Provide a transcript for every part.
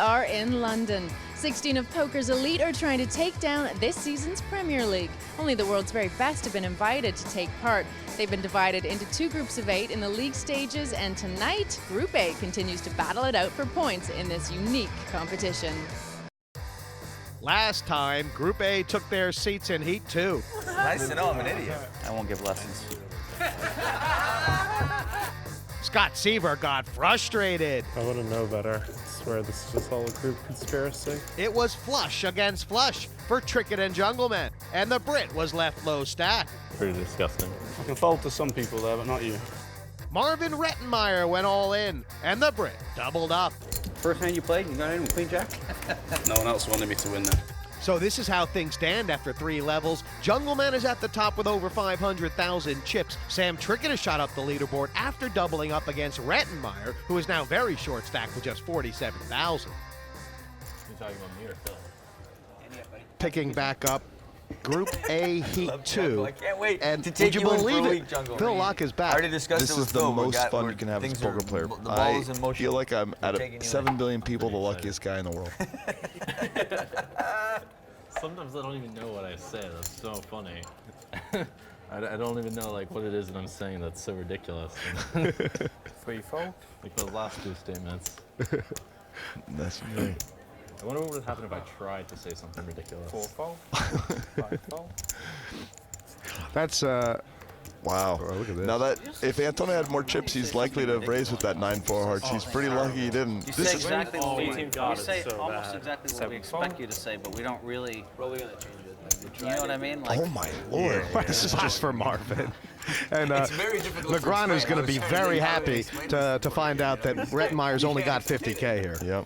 are in London. 16 of poker's elite are trying to take down this season's Premier League. Only the world's very best have been invited to take part. They've been divided into 2 groups of 8 in the league stages, and tonight, Group A continues to battle it out for points in this unique competition. Last time, Group A took their seats in Heat 2. Nice to know I'm an idiot. I won't give lessons. Scott Seiver got frustrated. I want to know better. I swear this is just all a group conspiracy. It was flush against flush for Trickett and Jungleman, and the Brit was left low stack. Pretty disgusting. I can fold to some people there, but not you. Marvin Rettenmaier went all in, and the Brit doubled up. First hand you played, you got in with Queen Jack? No one else wanted me to win there. So this is how things stand after 3 levels. Jungleman is at the top with over 500,000 chips. Sam Trickett has shot up the leaderboard after doubling up against Rettenmaier, who is now very short stacked with just 47,000. You're talking about me or Phil? Picking back up Group A Heat 2. I can't wait and to take would you you in believe for a it? week, Jungle. Phil Laak is I back. already discussed This it is with the Phil. most fun you can have as a poker player. The ball is in I motion. feel like I'm out taking of you 7 billion people the luckiest guy in the world. Sometimes I don't even know what I say. That's so funny. I don't even know like what it is that I'm saying that's so ridiculous. 3-4? Like the last 2 statements. That's me. I wonder what would happen if I tried to say something ridiculous. 4-4? 5-4? That's, Wow. Oh, look at this. Now that, if Antonio had more chips, he's likely to have raised with that 9-4 hearts. He's pretty lucky he didn't. You This say is exactly what we, you God, say it's so almost bad. exactly what we 7-4? expect you to say, but we don't really. Probably gonna change it. You know what I mean? Like, oh my lord. This is just for Marvin. And It's very difficult to Negreanu is explain. going to be I was very trying to happy explain to find out that Rettenmaier's only got 50K here. Yep.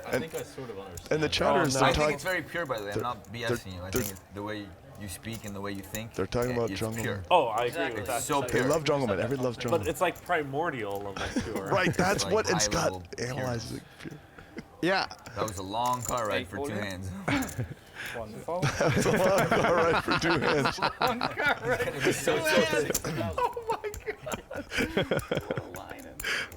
I think I sort of understand. And the chatters, no. they're I think talking. it's very pure, by the way. I'm not BSing you. I they're- think it's the way you speak and the way you think. They're talking about it's Jungleman. pure. Oh, I agree Exactly. with that. So They pure. love Jungleman. Everybody loves But Jungleman. it's like primordial of like pure. Right, that's Like what, and high Scott level analyzes it. Yeah. That was a long car ride for 2 hands. 1-4? That's a lot of all right for 2 hands.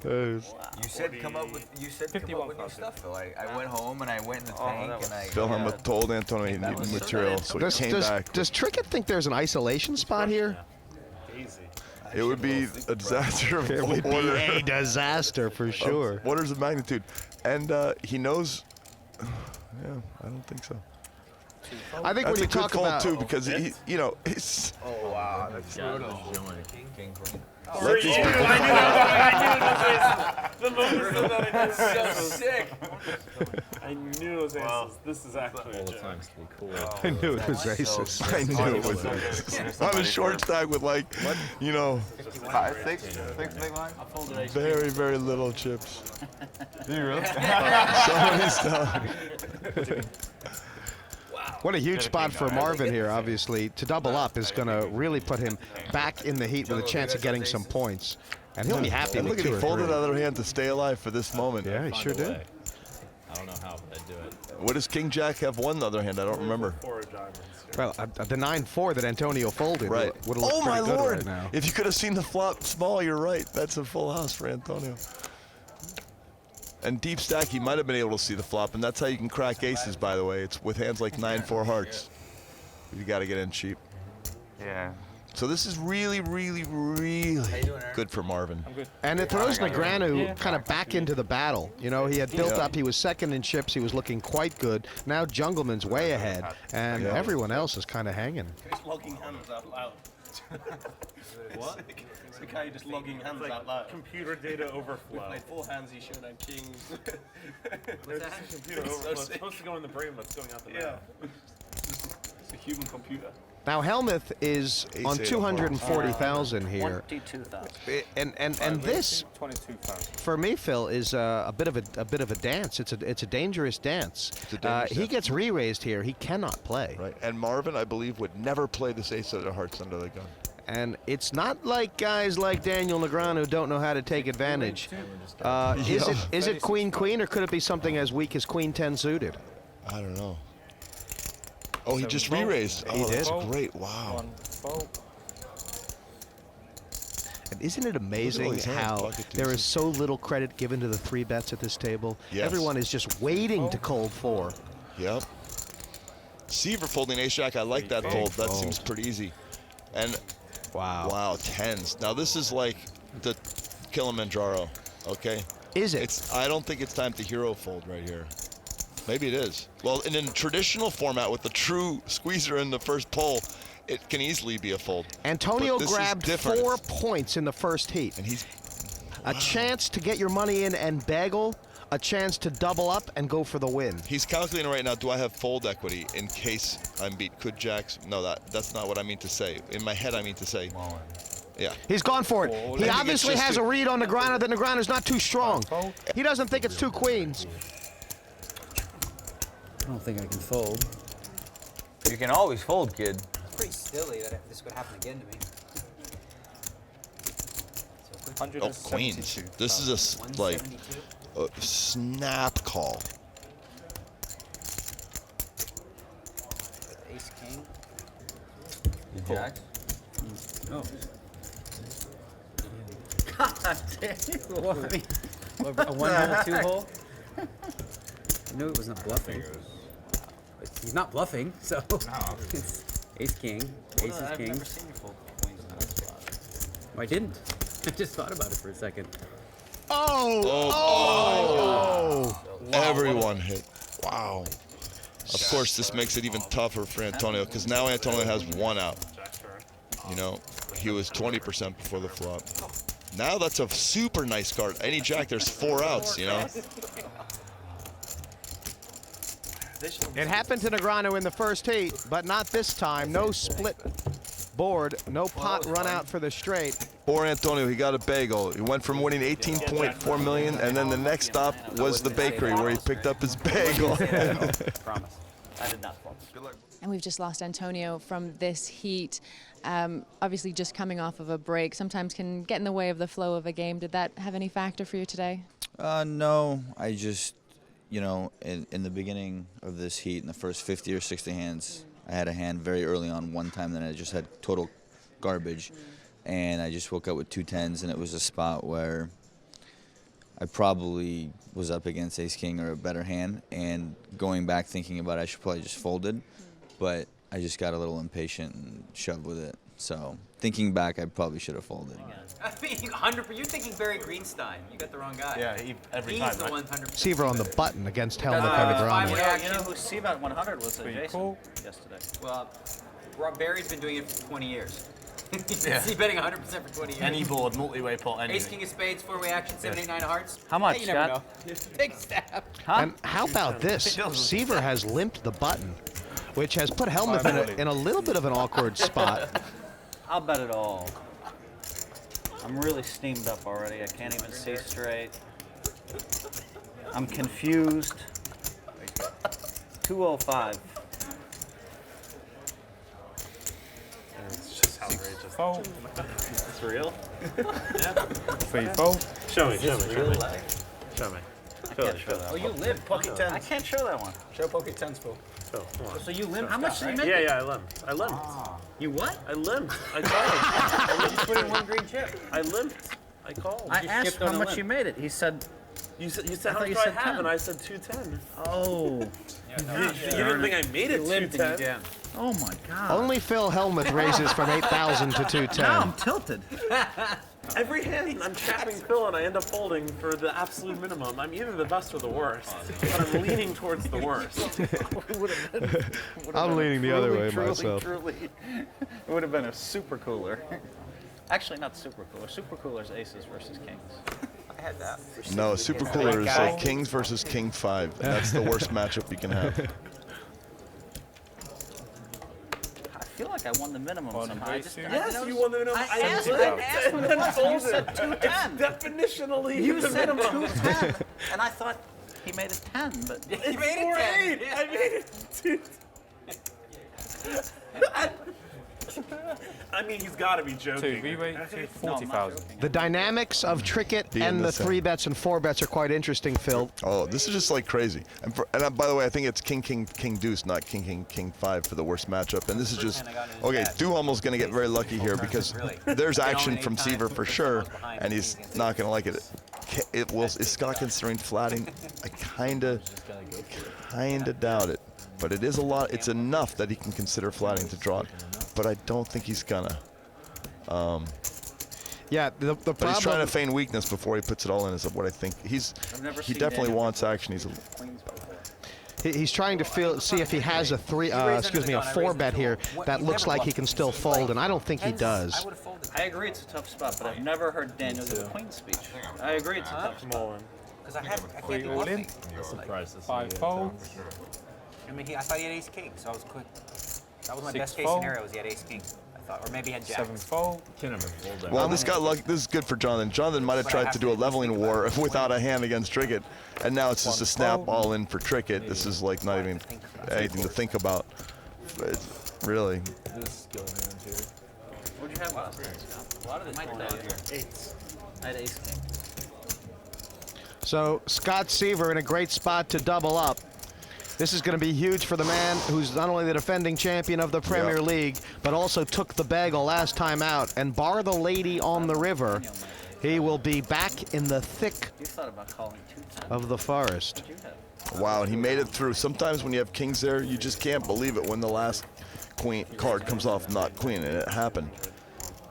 You said come up with new stuff though. I went home and I went in the tank and I. Phil Hellmuth told Antonio he needed material, so he came back. Does Trickett think there's an isolation spot here? Easy. It would be a disaster of It would be order. a disaster for sure. Orders of magnitude. And he knows. Yeah, I don't think so. I think That's when a you good talk call about too, because he, you know, he's. Oh wow, that's brutal. Let For you, these I people- knew it was the moment that I knew So sick. I knew it was aces. This is actually all a the joke. times to be cool. I knew it was racist. I knew it was racist. On a short stack with like, you know, 5, 6 big line. very, very little chips. Do you really? Somebody's telling. What a huge spot for Marvin here, obviously. To double up is going to really put him back in the heat with a chance of getting some points. And he'll be happy And with look at 2 he or folded 3. the other hand to stay alive for this moment. Yeah, he Find sure a did. way. I don't know how, but I do it. What does King Jack have one the other hand? I don't remember. 4 diamonds. Well, the 9-4 that Antonio folded Right. would have looked Oh my pretty good lord! right now. If you could have seen the flop small, you're right. That's a full house for Antonio. And deep stack, he might have been able to see the flop, and that's how you can crack aces, by the way. It's with hands like 9-4 hearts. You got to get in cheap. Yeah. So this is really, really, really good for Marvin. And it throws Negreanu kind of back into the battle. You know, he had built up, he was second in chips, he was looking quite good. Now Jungleman's way ahead, and everyone else is kind of hanging. Just logging hands out loud. What? It's the guy just logging hands out loud. Computer data overflow. Like 4 hands, he showed on kings. There's a computer overflow. It's supposed to go in the brain, but it's going out the mouth. It's a human computer. Now Hellmuth is on 240,000 here, 22,000. and this 22,000. for me, Phil, is a bit of a dance. It's a dangerous dance. a dangerous He dance. gets re-raised here. He cannot play. Right. And Marvin, I believe, would never play this ace of the hearts under the gun. And it's not like guys like Daniel Negreanu don't know how to take advantage. Is it queen, or could it be something as weak as queen 10 suited? I don't know. Oh, he just re-raised. Oh, He that's did. great. Wow. 1-4. And isn't it amazing these hands, how pocket there deuces. is so little credit given to the 3-bets at this table? Yes. Everyone is just waiting to cold 4. Yep. Seiver folding ace-jack, I like that fold. That seems pretty easy. And wow, tens. Now this is like the Kilimanjaro, okay? Is it? I don't think it's time to hero fold right here. Maybe it is. Well, in a traditional format with the true squeezer in the first pull, it can easily be a fold. Antonio But this is grabbed different. 4 points in the first heat. And he's a chance to get your money in and bagel, a chance to double up and go for the win. He's calculating right now, do I have fold equity in case I'm beat? Could jacks? No, that's not what I mean to say. In my head, I mean to say. Yeah. He's gone for it. He think obviously it's just has a read on Negreanu that Negreanu's not too strong. He doesn't think it's 2 queens. I don't think I can fold. You can always fold, kid. It's pretty silly that this could happen again to me. Oh, queens. This is a snap call. Ace king. You jacks? Oh. God damn you. What, I mean, a 1-hole, 2-hole? I knew it was not bluffing. But he's not bluffing, so. It's ace king. Ace is king. I've never seen you fold queens in that spot. I didn't. I just thought about it for a second. Everyone hit. Wow. Of course, this makes it even tougher for Antonio because now Antonio has 1 out. You know, he was 20% before the flop. Now that's a super nice card. Any jack, there's 4 outs, you know? It happened to Negreanu in the first heat, but not this time. No split board, no pot run out for the straight. Poor Antonio, he got a bagel. He went from winning 18.4 million, and then the next stop was the bakery where he picked up his bagel. Promise. I did not fold. Good luck. And we've just lost Antonio from this heat. Obviously just coming off of a break sometimes can get in the way of the flow of a game. Did that have any factor for you today? No, I just, you know, in the beginning of this heat, in the first 50 or 60 hands, I had a hand very early on one time, then I just had total garbage. And I just woke up with 2 10s, and it was a spot where I probably was up against ace-king or a better hand. And going back thinking about it, I should probably just folded. But I just got a little impatient and shoved with it. So thinking back, I probably should have folded. I mean, 100%. You're thinking Barry Greenstein. You got the wrong guy. Yeah, every He's time. the Right? 100%. Seiver on the button against Hellmuth Five and Negreanu. reaction. You know who Seiver at 100 was? Jason yesterday. Well, Barry's been doing it for 20 years. Yeah. He's betting 100% for 20 years. Any board, multi-way pot, anything. Ace king of spades, 4-way action, 7, 8, 9 of hearts. How much, Hey, you never Scott? know. Big stab. And how about this? Seiver has limped the button, which has put Hellmuth in a little bit of an awkward spot. I'll bet it all. I'm really steamed up already. I can't even see straight. I'm confused. 205. It's just outrageous. Fold. It's real? Free fold. Show me. Show me. I can't show that Oh, one. you live. Pocket I tens. can't show that one. Show pocket tens, Phil. Come on. So you limp. How much did you make? Yeah, I limped. I limped. You what? I limped. I called. You just put in 1 green chip. I limped. I called. I You asked skipped on how a much limp. you made it. He said, You said I how thought much you do I said have, 10. and I said 210. oh. You didn't think I made it Limped and you 210? jammed. Oh my God. Only Phil Hellmuth raises from 8,000 to 210. Now I'm tilted. Every hand I'm trapping Phil and I end up folding for the absolute minimum. I'm either the best or the worst, but I'm leaning towards the worst. I'm leaning the other way myself. Truly. It would have been a super cooler. Actually, not super cooler. Super cooler's aces versus kings. I had that. No, super cooler is like kings versus king 5. And that's the worst matchup you can have. I feel like I won the minimum somehow. I just, Yes, you won the minimum. I asked what it was. You said 210. Definitionally, You the said minimum. 210. And I thought he made it 10, but You made it 10. I made it 2. I mean, he's got to be joking. 2, V-weight to 40,000. The dynamics of Trickett and the 3-bets and 4-bets are quite interesting, Phil. Oh, this is just like crazy. And by the way, I think it's King, King, King, Deuce, not King, King, King 5 for the worst matchup. And this is just, okay, Duhamel's going to get very lucky here because there's action from Seiver for sure, and he's not going to like it. Is Scott considering flatting? I kind of doubt it. But it is a lot. It's enough that he can consider flatting to draw it. But I don't think he's gonna. Yeah, the problem. But he's trying to feign weakness before he puts it all in. Is what I think. He definitely wants action. He's trying to see if he has a 4-bet here that looks like he can still fold, and I don't think he does. I agree it's a tough spot, but I've never heard Daniel give a queen speech. I agree it's a tough spot. Because I can't do bluffing. Surprised to see 5 fold. I mean, I thought he had ace king, so I was quick. That was my 6 best case fold. scenario. Was he had ace king? I thought, or maybe he had jack. 7 fold. Can't ever fold that. Well, this got lucky. This is good for Jonathan. Jonathan might have tried to do a leveling war without a hand against Trickett, and now it's just a snap all in for Trickett. This is like not even anything to think about. It's really. This skill hand here. What'd you have last night, Scott? A lot of this going on here. Eights. I had ace king. So Scott Seiver in a great spot to double up. This is going to be huge for the man who's not only the defending champion of the Premier League, but also took the bagel last time out. And bar the lady on the river, he will be back in the thick of the forest. Wow, and he made it through. Sometimes when you have kings there, you just can't believe it when the last queen card comes off not queen, and it happened.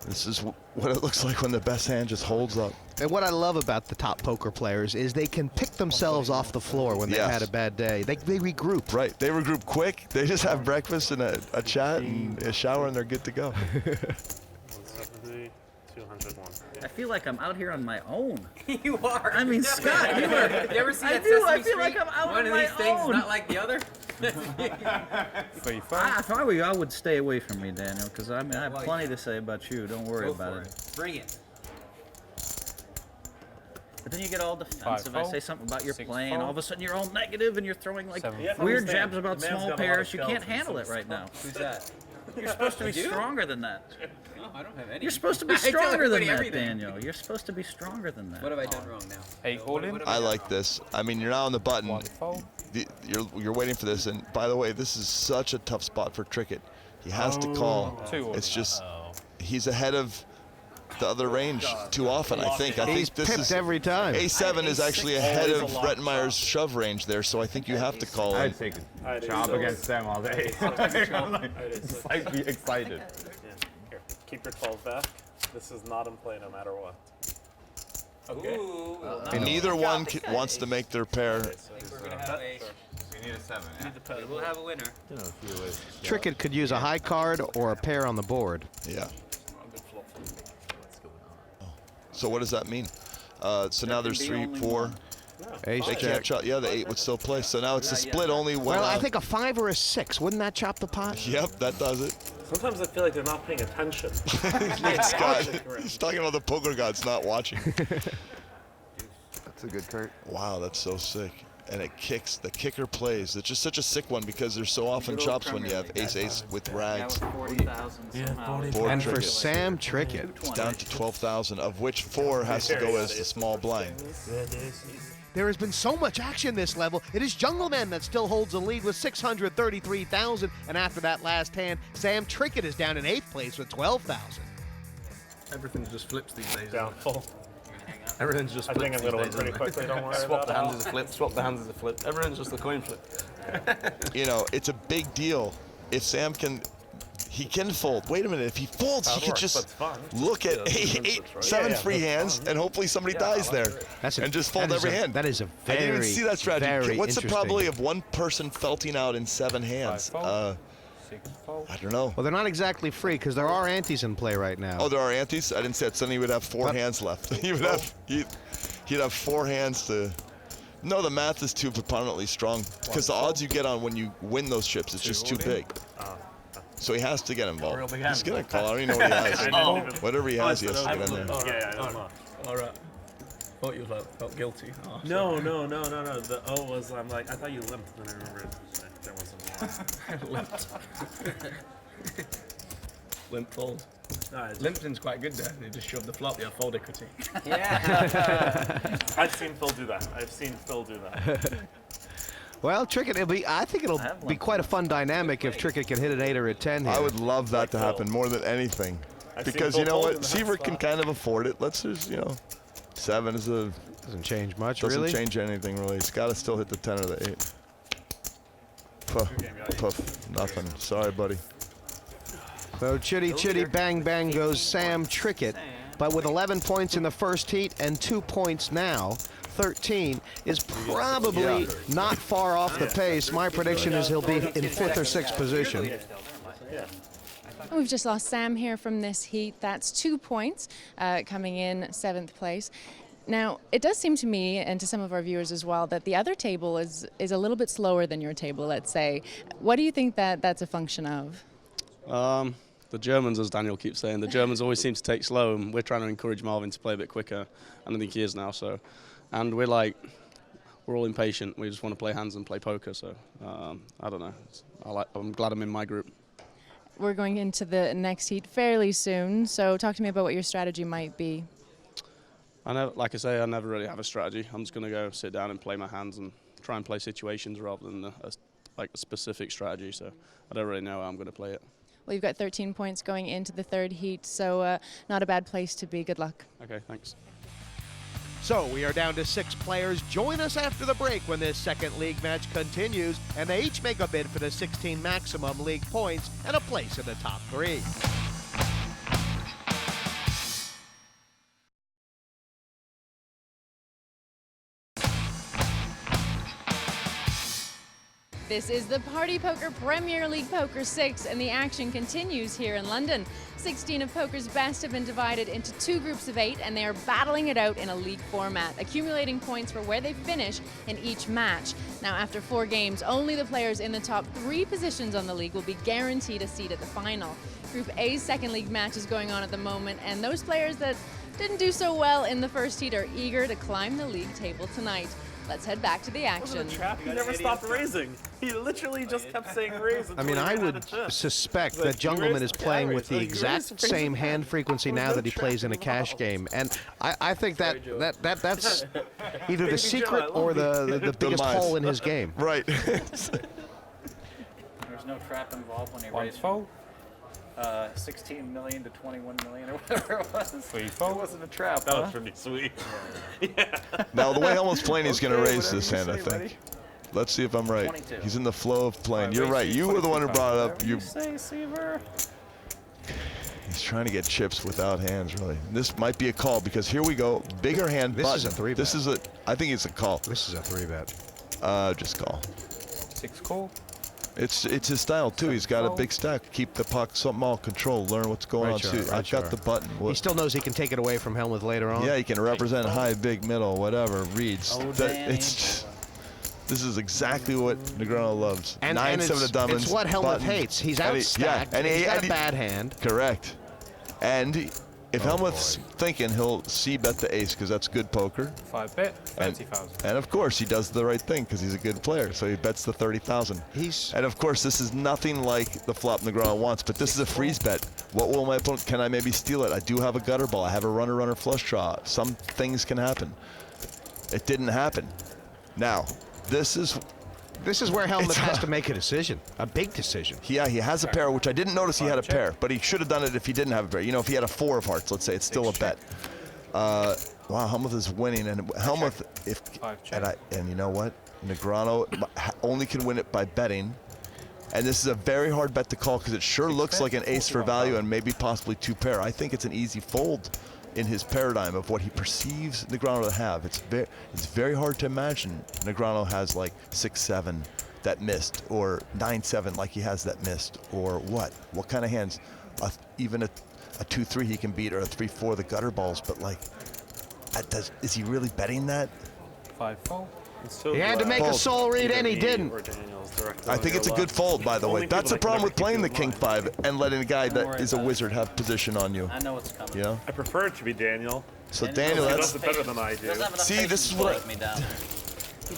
This is what it looks like when the best hand just holds up. And what I love about the top poker players is they can pick themselves off the floor when they've had a bad day. They regroup. Right, they regroup quick. They just have breakfast and a chat and a shower, and they're good to go. 170, 201. I feel like I'm out here on my own. You are. I mean, Scott, you are. You ever see I that do. Sesame I feel like Street? I'm out One on of these my things own. not like the other. 3 fold. If I were you, I would stay away from me, Daniel, because I have plenty to say about you. Don't worry about it. Bring it. But then you get all defensive. I say something about your 6 playing, fold. all of a sudden you're all negative and you're throwing like 7 weird fold. jabs about Man's small got a lot pairs. of You can't skeletons. handle it right now. Who's that? You're supposed to be You? stronger than that. No, I don't have any. You're supposed to be I tell stronger than everybody that, everything. Daniel. You're supposed to be stronger than that. What have I done wrong now? 8 all in. I like this. I mean, you're now on the button. 1 fold. You're waiting for this, and by the way, this is such a tough spot for Trickett. He has to call. 2 all in. It's just he's ahead of the other range too often. I think He's this pipped is every time. A7 is actually ahead of Rettenmeier's shove range there, so I think you have to call in. I'd take a job against them all day. It's like be excited. Here, keep your 12 back. This is not in play no matter what. Okay. And neither one wants to make their pair. We're gonna have a. You need a 7. We'll have a winner. Trickett could use a high card or a pair on the board. Yeah. So what does that mean? So now there's 3, 4. Ace, They can't chop. Yeah, the 8 would still play. So now it's a split only one. Well, I think a 5 or a 6. Wouldn't that chop the pot? Yep, that does it. Sometimes I feel like they're not paying attention. Scott, he's talking about the poker gods not watching. That's a good card. Wow, that's so sick. And it kicks. The kicker plays. It's just such a sick one because there's so often chops when you have ace-ace with rags. 40,000 somehow. Board And for Trickett. Sam Trickett, It's down to 12,000, of which 4 has to go as the small blind. there has been so much action this level. It is Jungleman that still holds the lead with 633,000. And after that last hand, Sam Trickett is down in 8th place with 12,000. Everything just flips these days. Down full. Everything's just I flips think I'm these gonna win days, pretty isn't it? quickly, don't worry Swap about the it. hands as a flip, swap the hands as a flip. Everything's just a coin flip. You know, it's a big deal. If Sam can, he can fold. Wait a minute, if he folds, he could just look at 7 free hands, and hopefully somebody dies there, and just fold every hand. That is a I didn't even very, see that strategy. very What's the interesting. probability of one person felting out in 7 hands? I don't know. Well, they're not exactly free because there are antes in play right now. Oh, there are antes? I didn't say that. Suddenly he would have 4 hands left. He'd have 4 hands to... No, the math is too preponderantly strong because the odds you get on when you win those chips is just too big. So he has to get involved. He's going to call. I don't even know what he has. Whatever he has, he has to get in there. Yeah. All right. Thought you felt guilty. Oh, No. The O was, I'm like, I thought you limped, and I remembered there wasn't more. limped. Limp fold. Nice. Limpton's quite good there. They just shoved the flop. Yeah, fold equity. Yeah. I've seen Phil do that. I've seen Phil do that. Well, Trickett, I think it'll be quite a fun dynamic if Trickett can hit an 8 or a 10 here. I would love that to happen more than anything. Because you know what? Seiver can kind of afford it. Let's just, you know, 7 is a... Doesn't change much, doesn't really? change anything, really. He's got to still hit the 10 or the 8. Puff. Nothing. Sorry, buddy. So chitty chitty bang bang goes Sam Trickett, but with 11 points in the first heat and 2 points now, 13 is probably not far off the pace. My prediction is he'll be in 5th or 6th position. We've just lost Sam here from this heat. That's 2 points, coming in 7th place. Now, it does seem to me, and to some of our viewers as well, that the other table is a little bit slower than your table, let's say. What do you think that's a function of? The Germans, as Daniel keeps saying, the Germans always seem to take slow, and we're trying to encourage Marvin to play a bit quicker, and I think he is now. So, and we're all impatient. We just want to play hands and play poker. So, I don't know. I'm glad I'm in my group. We're going into the next heat fairly soon, so talk to me about what your strategy might be. Like I say, I never really have a strategy. I'm just going to go sit down and play my hands and try and play situations rather than a specific strategy. So I don't really know how I'm going to play it. Well, you've got 13 points going into the 3rd heat, so not a bad place to be. Good luck. Okay, thanks. So we are down to 6 players. Join us after the break when this 2nd league match continues, and they each make a bid for the 16 maximum league points and a place in the top 3. This is the Party Poker Premier League Poker 6, and the action continues here in London. 16 of poker's best have been divided into 2 groups of 8, and they are battling it out in a league format, accumulating points for where they finish in each match. Now, after 4 games, only the players in the top 3 positions on the league will be guaranteed a seat at the final. Group A's 2nd league match is going on at the moment, and those players that didn't do so well in the first heat are eager to climb the league table tonight. Let's head back to the action. Wasn't a trap. He never stopped raising. He literally just kept saying raise. I mean, I would suspect that Jungleman is playing with the exact same hand frequency now that he plays in a cash game, and I think that's either the secret or the biggest hole in his game. Right. There's no trap involved when he raised. 16 million to 21 million or whatever it was. It wasn't a trap. That was pretty sweet. Yeah. Now, the way Hellmuth's playing, he's going to raise this hand, I think. Buddy. Let's see if I'm right. 22. He's in the flow of playing. You're right. You were the one who brought it up. You say, Seiver. He's trying to get chips without hands, really. This might be a call because here we go. Bigger hand. This button. is a 3-bet. This is a. I think it's a call. This is a 3-bet. Just call. 6 call. It's his style too. He's got a big stack. Keep the puck small control. Learn what's going on too. I've got the button. He still knows he can take it away from Hellmuth later on. Yeah, he can represent high, big, middle, whatever. Reads. This is exactly what Negreanu loves. And 9-7 of diamonds. It's what Hellmuth button. hates. He's outstacked. And he's got a bad hand. Correct. And if Hellmuth's thinking, he'll c-bet the ace because that's good poker. 5-bet, 30,000. And of course, he does the right thing because he's a good player, so he bets the 30,000. And of course, this is nothing like the flop Negreanu wants, but this is a freeze bet. What will my opponent? Can I maybe steal it? I do have a gutter ball. I have a runner flush draw. Some things can happen. It didn't happen. Now, this is where Hellmuth has to make a decision, a big decision. Yeah, he has a pair, which I didn't notice he had a pair, but he should have done it if he didn't have a pair. You know, if he had a 4 of hearts, let's say, it's still a bet. Wow, Hellmuth is winning, and Hellmuth, and you know what? Negreanu only can win it by betting, and this is a very hard bet to call because it sure looks like an ace for value and maybe possibly 2 pair. I think it's an easy fold in his paradigm of what he perceives Negreanu to have. It's very hard to imagine Negreanu has like 6-7 that missed, or 9-7 like he has that missed, or what kind of hands? Even a 2-3 he can beat, or a 3-4 the gutter balls, but like, is he really betting that? 5-4. He had to make a soul read and he didn't. I think it's a good fold, by the way. That's the problem with playing the King 5 and letting a guy that is a wizard have position on you. I know what's coming. You know? I prefer it to be Daniel. So Daniel, he does it better than I do. See, this is what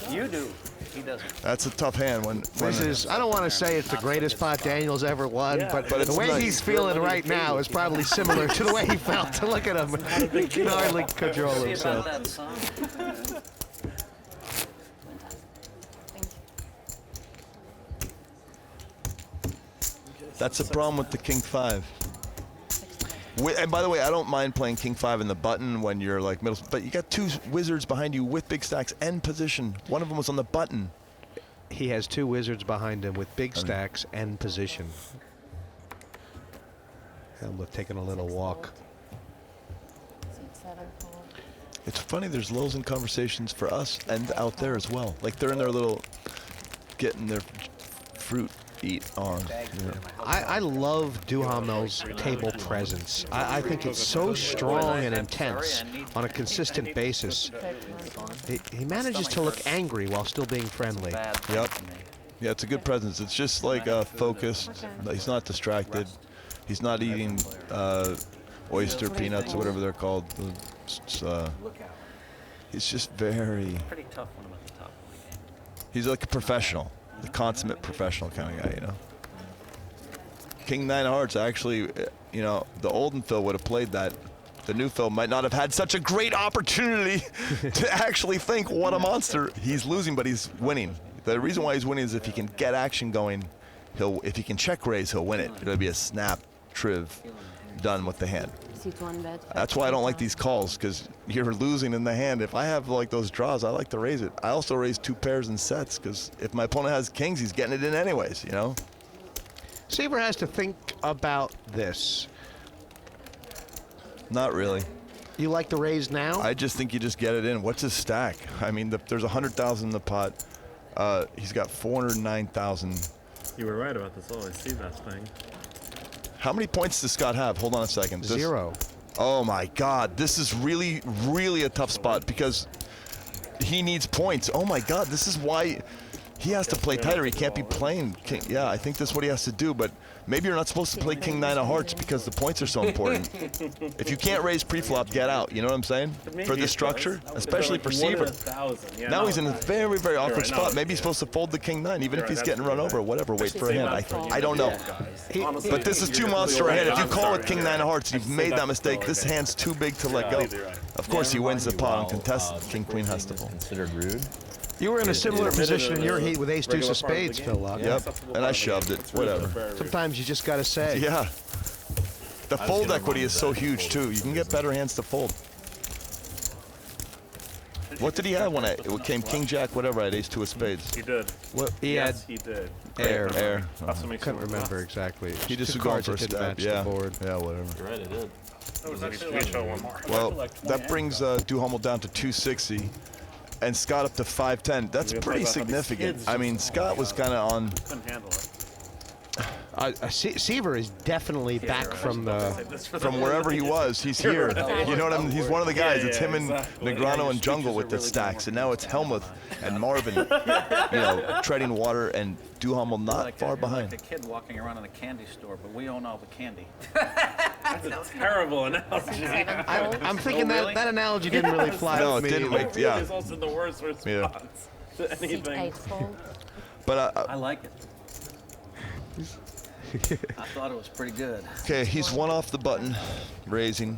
You do. He doesn't. That's a tough hand. When This is, I don't want to say it's the greatest pot Daniel's ever won, but the way he's feeling right now is probably similar to the way he felt. To look at him, he can hardly control himself. That's the problem with the King 5. And by the way, I don't mind playing King 5 in the button when you're like middle, but you got two wizards behind you with big stacks and position. One of them was on the button. He has two wizards behind him with big stacks and position. Hellmuth taking a little walk. It's funny, there's lows in conversations for us and out there as well. Like they're in their little, getting their fruit eat on. You know. I love Duhamel's table presence. I think it's so strong and intense on a consistent basis. He manages to look angry while still being friendly. Yep. Yeah, it's a good presence. It's just like focused. He's not distracted. He's not eating oyster peanuts or whatever they're called. He's just very. Pretty tough one at the top of the game. He's like a professional. The consummate professional kind of guy, you know. King 9 of hearts, actually, you know, the olden Phil would have played that. The new Phil might not have had such a great opportunity to actually think, what a monster. He's losing, but he's winning. The reason why he's winning is if he can get action going, if he can check raise, he'll win it. It'll be a snap, triv, done with the hand. That's why I don't like these calls, because you're losing in the hand. If I have like those draws, I like to raise it. I also raise 2 pairs in sets, because if my opponent has kings, he's getting it in anyways, you know? Seiver has to think about this. Not really. You like the raise now? I just think you just get it in. What's his stack? I mean, there's 100,000 in the pot. He's got 409,000. You were right about this. Oh, I see that thing. How many points does Scott have? Hold on a second. 0. Oh my God, this is really, really a tough spot because he needs points. Oh my God, this is why he has to play tighter. He can't be playing King. Yeah, I think that's what he has to do, but maybe you're not supposed to play King 9 of hearts because the points are so important. If you can't raise pre-flop, get out. You know what I'm saying? For this structure, especially for Seiver. Now he's in a very, very awkward spot. Maybe he's supposed to fold the King 9, even if he's getting run over or whatever. Wait for a hand. I don't know. But this is too monster a hand. If you call it King 9 of hearts, you've made that mistake. This hand's too big to let go. Of course, he wins the pot uncontested. King Queen has to fold. Considered rude. You were in a similar position in your heat with ace deuce of spades, Phil Laak. Yep, and I shoved it. Whatever. Sometimes you just got to say. Yeah. The fold equity is so huge too. You can get better hands to fold. What did he have when it came King Jack, whatever, at ace 2 of spades? He did. What he yes, had? He did. Air. I couldn't remember exactly. He just Two was going cards for a that didn't stab. match Yeah. the board. Yeah, whatever. You're right, it did. That was actually one more. Well, that brings Duhamel down to 260. And Scott up to 510. That's pretty significant. I mean, Scott was kind of on. Couldn't handle it. Seiver is definitely back from wherever he was. He's here. You know what I mean? He's one of the guys. It's him and Negreanu and Jungle with the stacks, and now it's Hellmuth and Marvin, you know, treading water, and Duhamel not far behind. Like a kid walking around in a candy store, but we own all the candy. That's a terrible analogy. I'm thinking that analogy didn't really fly. No, with it me didn't either. make. Yeah. It's also the worst response to anything. But I like it. I thought it was pretty good. okay, he's one off the button, raising.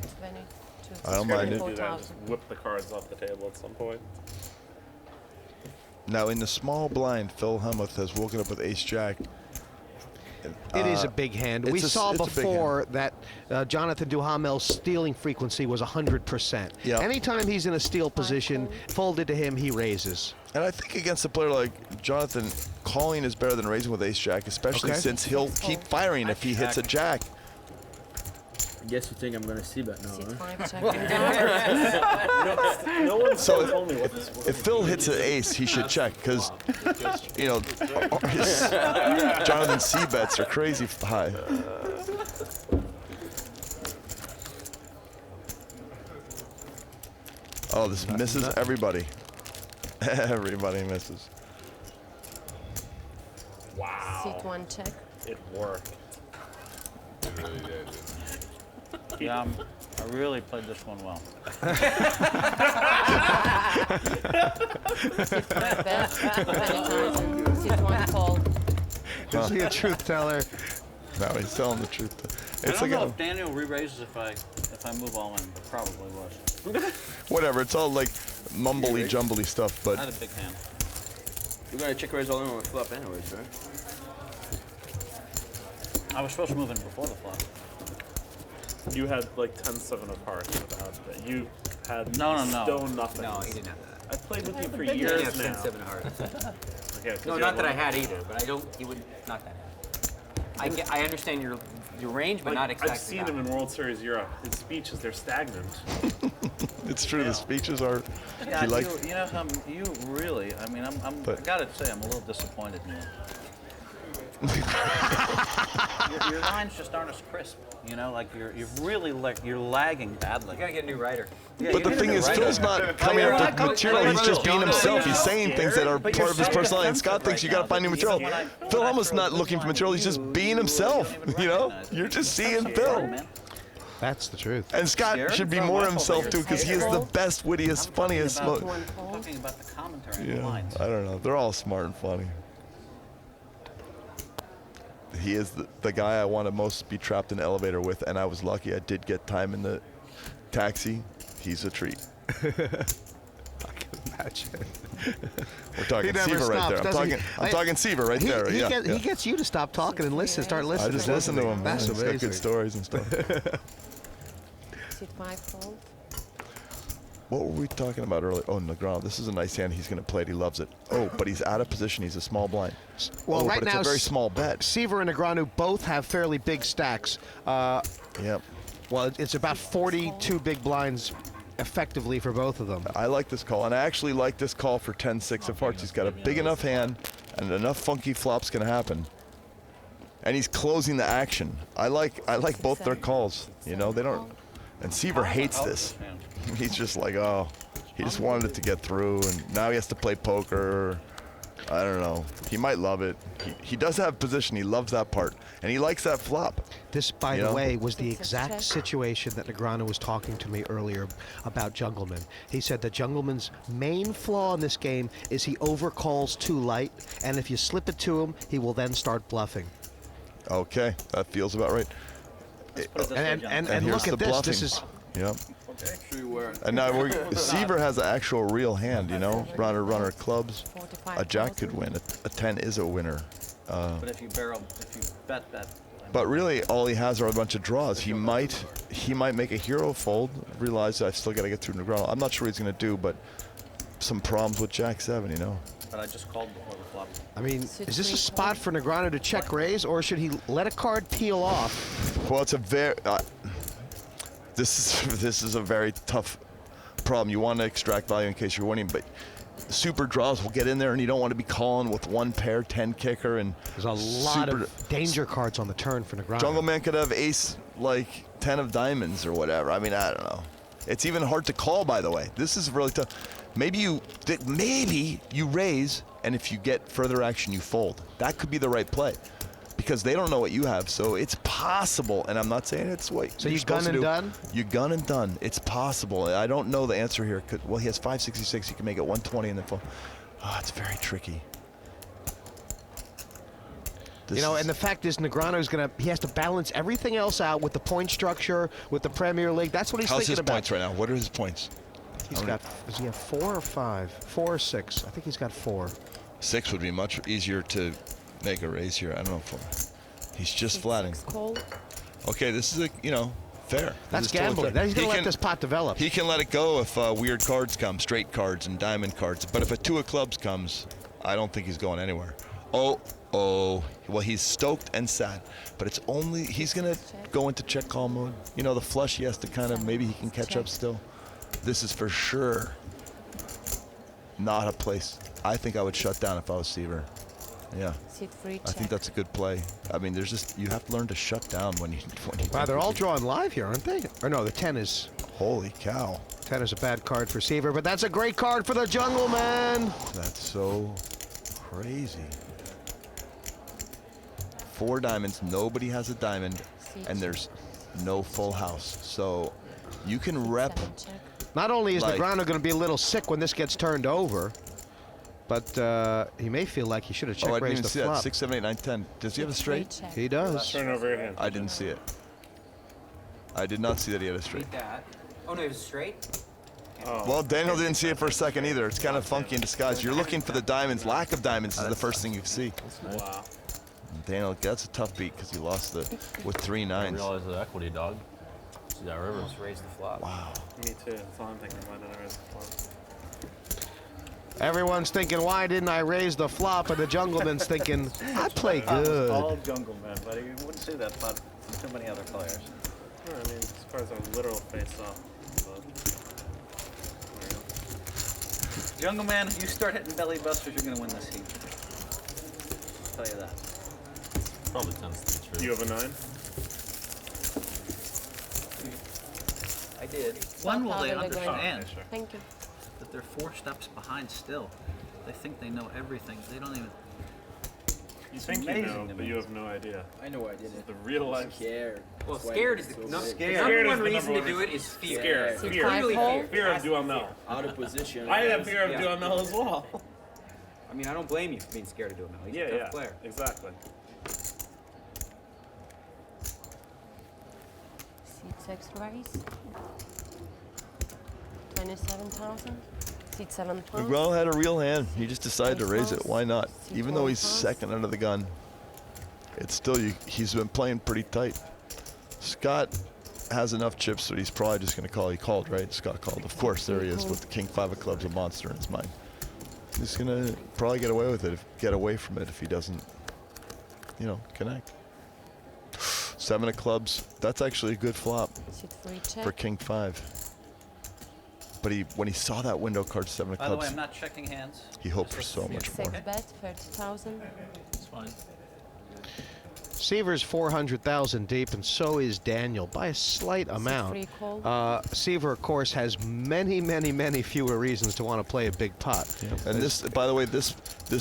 I don't mind it. Do that, just whip the cards off the table at some point. Now in the small blind, Phil Hellmuth has woken up with ace jack. It is a big hand. We saw before that Jonathan Duhamel's stealing frequency was 100%. Yeah. Anytime he's in a steal position, folded to him, he raises. And I think against a player like Jonathan, calling is better than raising with ace jack, especially since he'll keep firing if he hits a jack. I guess you think I'm going to see that now, huh? No one So told me what this was. if Phil hits an ace, he should check because, you know, his Jonathan C bets are crazy high. Oh, this misses everybody. Everybody misses. Wow. Seat 1 check. It worked. Yeah, I really played this one well. Is he a truth teller? No, he's telling the truth. I don't know if Daniel re-raises if I move all in, but probably was. Whatever, it's all like mumbly jumbly stuff, but I had a big hand. You're gonna check raise all in on the flop anyways, right? I was supposed to move in before the flop. You had like 10-7 of hearts without that. You had No. stone nothing. No, he didn't have that. I've played with you for He years didn't have now. 10-7 hearts. Okay, 'cause No, you not had that I one- had either, but he would not that hand. I understand your range, but Like, not exactly. I've seen him in World Series Europe. His speeches, they're stagnant. it's true. The speeches are. Yeah, he like. you know, you really. I mean, I gotta say, I'm a little disappointed in you. your lines just aren't as crisp. You know, like you're really you're lagging badly. You gotta get a new writer. Yeah, But the thing is, Phil's not coming up with material. He's just being himself. He's saying things that are part of his personality. And Scott thinks you got to find new material. Phil almost not looking for material. He's just being himself. You know, you're just seeing Phil. That's the truth. And Scott should be more himself too, because he is the best, wittiest, funniest. Talking about the commentary and the Yeah, lines. I don't know. They're all smart and funny. He is the guy I want to most be trapped in an elevator with, and I was lucky. I did get time in the taxi. He's a treat. I can imagine. We're talking He never Seiver right stops, there. does he? I'm talking Seiver right there. He Yeah. gets you to stop talking and listen, start listening. I just listen to him. That's He's got amazing. good stories and stuff. Is it my fault? What were we talking about earlier? Oh, Negreanu. This is a nice hand. He's going to play it. He loves it. Oh, but he's out of position. He's a small blind. Well, oh, right but now, it's a very small bet. Seiver and Negreanu both have fairly big stacks. Yep. Well, it's about 42 big blinds effectively for both of them. I like this call, and I actually like this call for 10-6 of hearts. He's got a big enough hand, and enough funky flops can happen. And he's closing the action. I like both their calls. You know, they don't. And Seiver hates this. He's just like, oh, he just wanted it to get through, and now he has to play poker. I don't know. He might love it. He does have position. He loves that part, and he likes that flop. This, by the way, was the exact situation that Negreanu was talking to me earlier about Jungleman. He said that Jungleman's main flaw in this game is he overcalls too light, and if you slip it to him, he will then start bluffing. Okay, that feels about right. And here's look the at this. bluffing. This is. Yep. And now Seiver has an actual real hand, you know. Runner, clubs. A jack could win. A 10 is a winner. But if you bet that. But really, all he has are a bunch of draws. He might make a hero fold. Realize I've still got to get through Negreanu. I'm not sure what he's going to do, but some problems with Jack 7, you know. But I just called before the flop. I mean, is this a spot for Negreanu to check raise, or should he let a card peel off? Well, it's a very. This is a very tough problem. You want to extract value in case you're winning, but super draws will get in there, and you don't want to be calling with one pair 10 kicker and. There's a lot of danger cards on the turn for Negreanu. Jungleman could have ace like 10 of diamonds or whatever. I mean, I don't know. It's even hard to call, by the way. This is really tough. Maybe you raise, and if you get further action, you fold. That could be the right play. Because they don't know what you have, so it's possible, and I'm not saying it's what so you're you gun supposed to and do. done? You gun and done. It's possible. I don't know the answer here. Well, he has 566. He can make it 120 and then fold. Oh, it's very tricky. You know, and the fact is, he has to balance everything else out with the point structure, with the Premier League. That's what he's How's thinking his about. points right now? What are his points? He's got, does he have 4 or 5? 4 or 6? I think he's got 4. 6 would be much easier to make a raise here. I don't know if he's just flatting. Okay, this is fair. That's gambling. He's going to let this pot develop. He can let it go if weird cards come, straight cards and diamond cards. But if a 2 of clubs comes, I don't think he's going anywhere. Oh, well, he's stoked and sad. But it's only, he's going to go into check call mode. You know, the flush, he has to kind of, maybe he can catch up still. This is for sure not a place. I think I would shut down if I was Seiver. Yeah, I think that's a good play. I mean, you have to learn to shut down when you. Wow, they're all drawing live here, aren't they? Or no, the 10 is. Holy cow. 10 is a bad card for Seiver, but that's a great card for the Jungleman. That's so crazy. 4 diamonds. Nobody has a diamond, and there's no full house. So You can rep. Not only is like, Negreanu going to be a little sick when this gets turned over, but he may feel like he should have check I didn't raised even the see flop. that. 6, 7, 8, 9, 10. Does he have a straight? He does. Turn over your hand. I didn't see it. I did not see that he had a straight. Beat that. Oh no, it was straight. Well, Daniel didn't see it for a second either. It's kind of funky in disguise. You're looking for the diamonds. Lack of diamonds is the first thing you see. Wow. Daniel, that's a tough beat because he lost with 3 9s. I realize the equity, dog. See that river? Almost raised the flop. Wow. Me too. That's all I'm thinking. Why didn't I raise the flop? Everyone's thinking, why didn't I raise the flop? And the Jungleman's thinking, I play good. All Jungleman, buddy. You wouldn't say that about too many other players. Yeah, I mean, as far as a literal face-off. Jungleman, if you start hitting belly busters, you're going to win this heat. I'll tell you that. Probably tends to be true. You have a 9? I did. When will they understand Thank you. that they're 4 steps behind still? They think they know everything. They don't even... You think you know, but you have no idea. I know I did it. The real life. Scared. Well, scared is the Scared. number one is the reason to number do it is fear. Scared. Fear. Clearly fear. Fear of Duhamel. Out of position. I have fear of Duhamel as well. I mean, I don't blame you for being scared of Duhamel. He's a tough player. Exactly. C6 raise. 27,000. C7 plus. Negreanu had a real hand. He just decided to raise it. Why not? Even though he's second under the gun, it's still, he's been playing pretty tight. Scott has enough chips that he's probably just going to call. He called, right? Scott called. Of course, there he is with the King 5 of clubs, a monster in his mind. He's going to probably get away with it, get away from it if he doesn't, you know, connect. 7 of clubs. That's actually a good flop for King 5. But when he saw that window card, 7 of clubs. By the way, I'm not checking hands. He hoped for so much more. 6 bet, 30,000. It's fine. Seiver's 400,000 deep, and so is Daniel by a slight amount. Seiver, of course, has many, many, many fewer reasons to want to play a big pot. Yeah. And this, by the way, this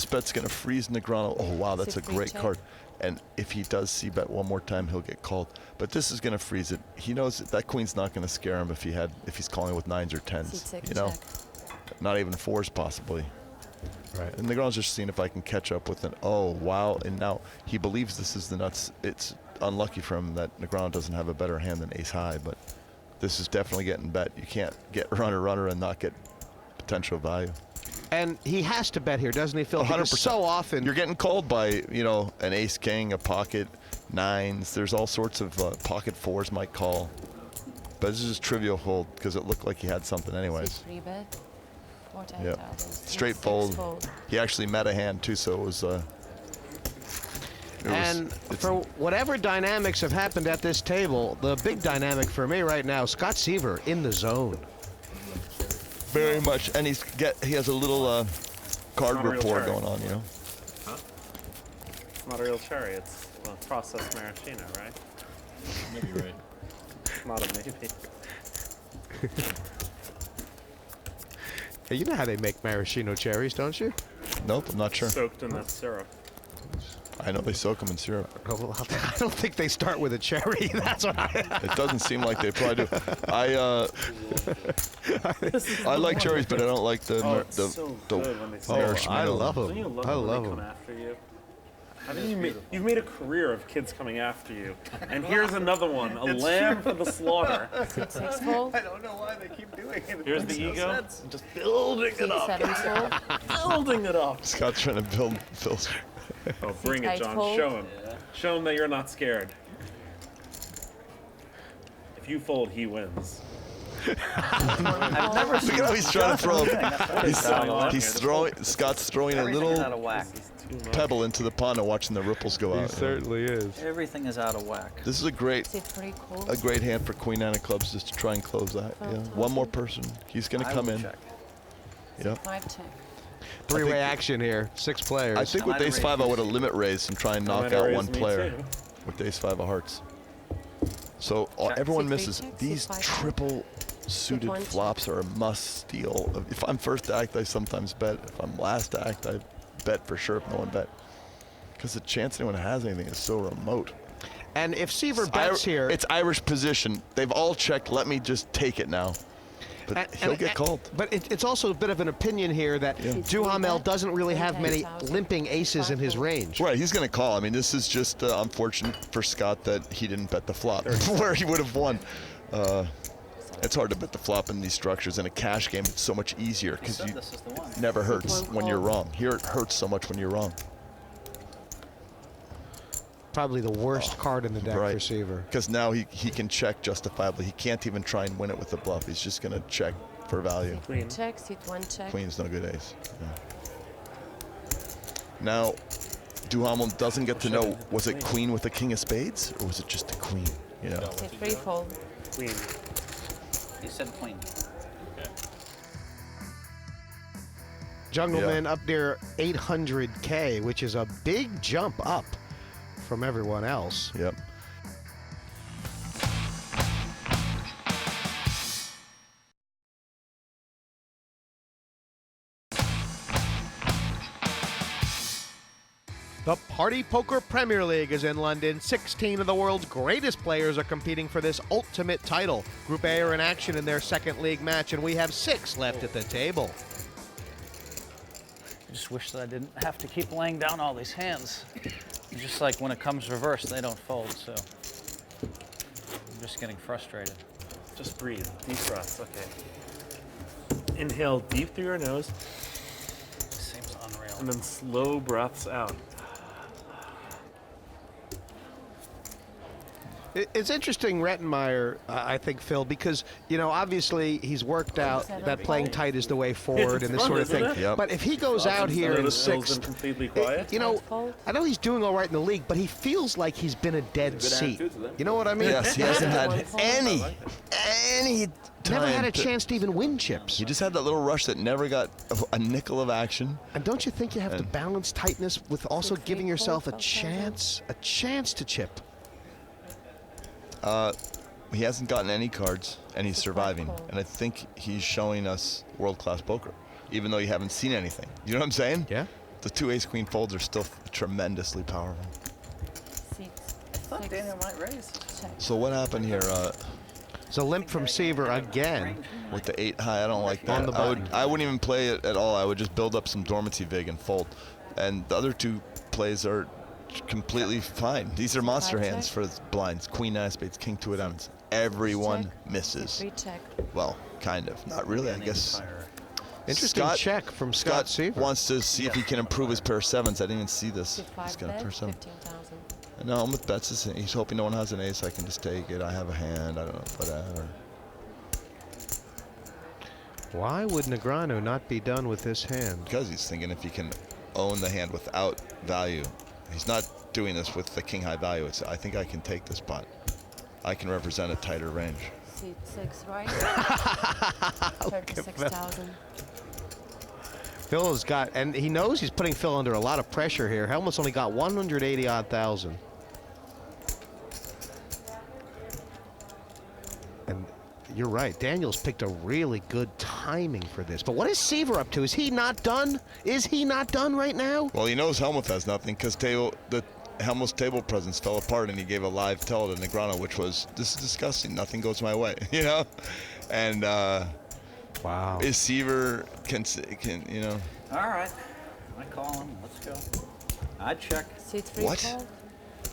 bet's going to freeze Negreanu. Oh, wow, that's a great card. And if he does c-bet one more time, he'll get called. But this is going to freeze it. He knows that queen's not going to scare him if he's calling with 9s or 10s. You know, not even 4s possibly. Right. And Negreanu's just seeing if I can catch up with an wow. And now he believes this is the nuts. It's unlucky for him that Negreanu doesn't have a better hand than ace high, but this is definitely getting bet. You can't get runner and not get potential value. And he has to bet here, doesn't he, Phil? 100%. Because so often you're getting called by, you know, an ace king, a pocket 9s. There's all sorts of pocket 4s might call. But this is just trivial hold because it looked like he had something anyways. 3 bet. Yeah, straight fold. He actually met a hand too, so it was. For whatever dynamics have happened at this table, the big dynamic for me right now, Scott Seiver in the zone. Very much, and he has a little card rapport going on, you know. Huh? It's not a real cherry. It's a processed maraschino, right? Maybe right. Not a maybe. Hey, you know how they make maraschino cherries, don't you? Nope, I'm not sure. Soaked in that syrup. I know they soak them in syrup. Oh, well, I don't think they start with a cherry. That's what It doesn't seem like they probably do. I like cherries, but I don't like the maraschino. I love them. Don't you love I when love they come them. after you? You've made a career of kids coming after you, and here's another one, a lamb for the slaughter. I don't know why they keep doing it. Here's the ego, just building it up. Building it up. Scott's trying to build Phil's. Oh, bring it, John. Show him. Show him that you're not scared. If you fold, he wins. I've never seen Look at how he's trying to throw. He's throwing. Scott's throwing a little out of whack. pebble into the pond and watching the ripples go out. He certainly is. Everything is out of whack. This is a great hand for Queen 9 of clubs just to try and close that. Yeah. One more person. He's going to come in. Yep. 5 check. Three-way action here. 6 players. I think with ace 5 I would have limit raised and try and knock out one player with ace 5 of hearts. So everyone misses. These triple suited flops are a must steal. If I'm first act, I sometimes bet. If I'm last act, I bet for sure if no one bet. Because the chance anyone has anything is so remote. And if Seiver bets here... It's Irish position. They've all checked. Let me just take it now. But he'll get called. But it's also a bit of an opinion here that Duhamel doesn't really have many limping aces in his range. Right, he's going to call. I mean, this is just unfortunate for Scott that he didn't bet the flop where he would have won. It's hard to bet the flop in these structures. In a cash game, it's so much easier because you never hurts when you're wrong. Here, it hurts so much when you're wrong. Probably the worst card in the deck for Seiver. Because now he can check justifiably. He can't even try and win it with a bluff. He's just going to check for value. Queen. Check, seat 1 check. Queen's no good ace. Yeah. Now, Duhamel doesn't get to know, was it queen with the king of spades? Or was it just a queen? You know? Seat 3 fold. Queen. He said queen. Okay. Jungleman up near 800K, which is a big jump up from everyone else. Yep. The Party Poker Premier League is in London. 16 of the world's greatest players are competing for this ultimate title. Group A are in action in their second league match, and we have 6 left at the table. I just wish that I didn't have to keep laying down all these hands. Just like when it comes reversed, they don't fold, so I'm just getting frustrated. Just breathe. Deep breaths. Okay. Inhale deep through your nose. Seems unreal. And then slow breaths out. It's interesting, Rettenmaier, I think, Phil, because, you know, obviously he's worked out that playing tight is the way forward and this sort of thing. Yep. But if he goes out here in 6th, completely quiet. you know, I know he's doing all right in the league, but he feels like he's been a dead seat. You know what I mean? Yes, he hasn't had any time. Never had a chance to even win chips. He just had that little rush that never got a nickel of action. And don't you think you have to balance tightness with also giving yourself a chance to chip? He hasn't gotten any cards, and he's surviving. And I think he's showing us world-class poker, even though you haven't seen anything. You know what I'm saying? Yeah. The 2 ace-queen folds are still tremendously powerful. Seat I thought Daniel might raise. check. So what happened here? So limp from Seiver again. With the 8 high, I don't like that. I wouldn't even play it at all. I would just build up some dormancy vig and fold. And the other 2 plays are completely fine. These are monster hands for blinds. Queen 9 of spades, king 2 of diamonds. Everyone misses. Check. Well, kind of. Not really, I guess. Interesting check from Scott Seiver. Wants to see if he can improve his pair of 7s. I didn't even see this. He's got a pair of 7. 15,000. No, I'm with bets. He's hoping no one has an ace. I can just take it. I have a hand. I don't know, whatever. Why would Negreanu not be done with this hand? Because he's thinking if he can own the hand without value. He's not doing this with the king high value. It's, I think I can take this pot. I can represent a tighter range. Seat 6 right. 36,000. Phil has got, and he knows he's putting Phil under a lot of pressure here. Hellmuth's only got 180-odd thousand. And you're right, Daniel's picked a really good timing for this. But what is Seiver up to? Is he not done? Is he not done right now? Well, he knows Hellmuth has nothing because the Hellmuth's table presence fell apart and he gave a live tell to Negreanu, which was, this is disgusting. Nothing goes my way, you know? And wow. Is Seiver can you know? All right. I call him. Let's go. I check. Seat 3 What? fold.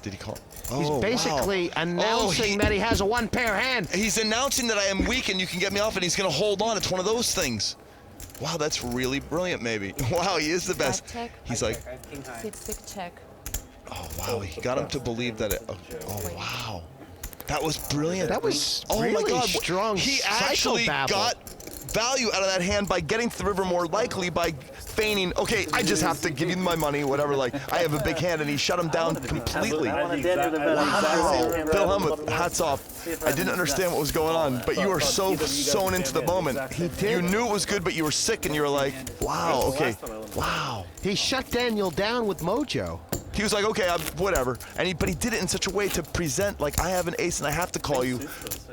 Did he call? He's basically announcing that he has a one-pair hand. He's announcing that I am weak and you can get me off, and he's going to hold on. It's one of those things. Wow, that's really brilliant, maybe. Wow, he is the best. Check. He's like, Seat 6 check. oh, wow, he got him to believe that oh, wow. That was brilliant. That was oh really my God. strong. He actually got value out of that hand by getting to the river more likely by feigning, okay, I just have to give you my money, whatever, like, I have a big hand, and he shut him down completely. I wanted Daniel to bet. Wow. Phil Hellmuth, hats off. I didn't understand what was going on, but you were so sewn into the moment. You knew it was good, but you were sick, and you were like, wow, okay, wow. He shut Daniel down with mojo. He was like, okay, whatever. But he did it in such a way to present like, I have an ace and I have to call you.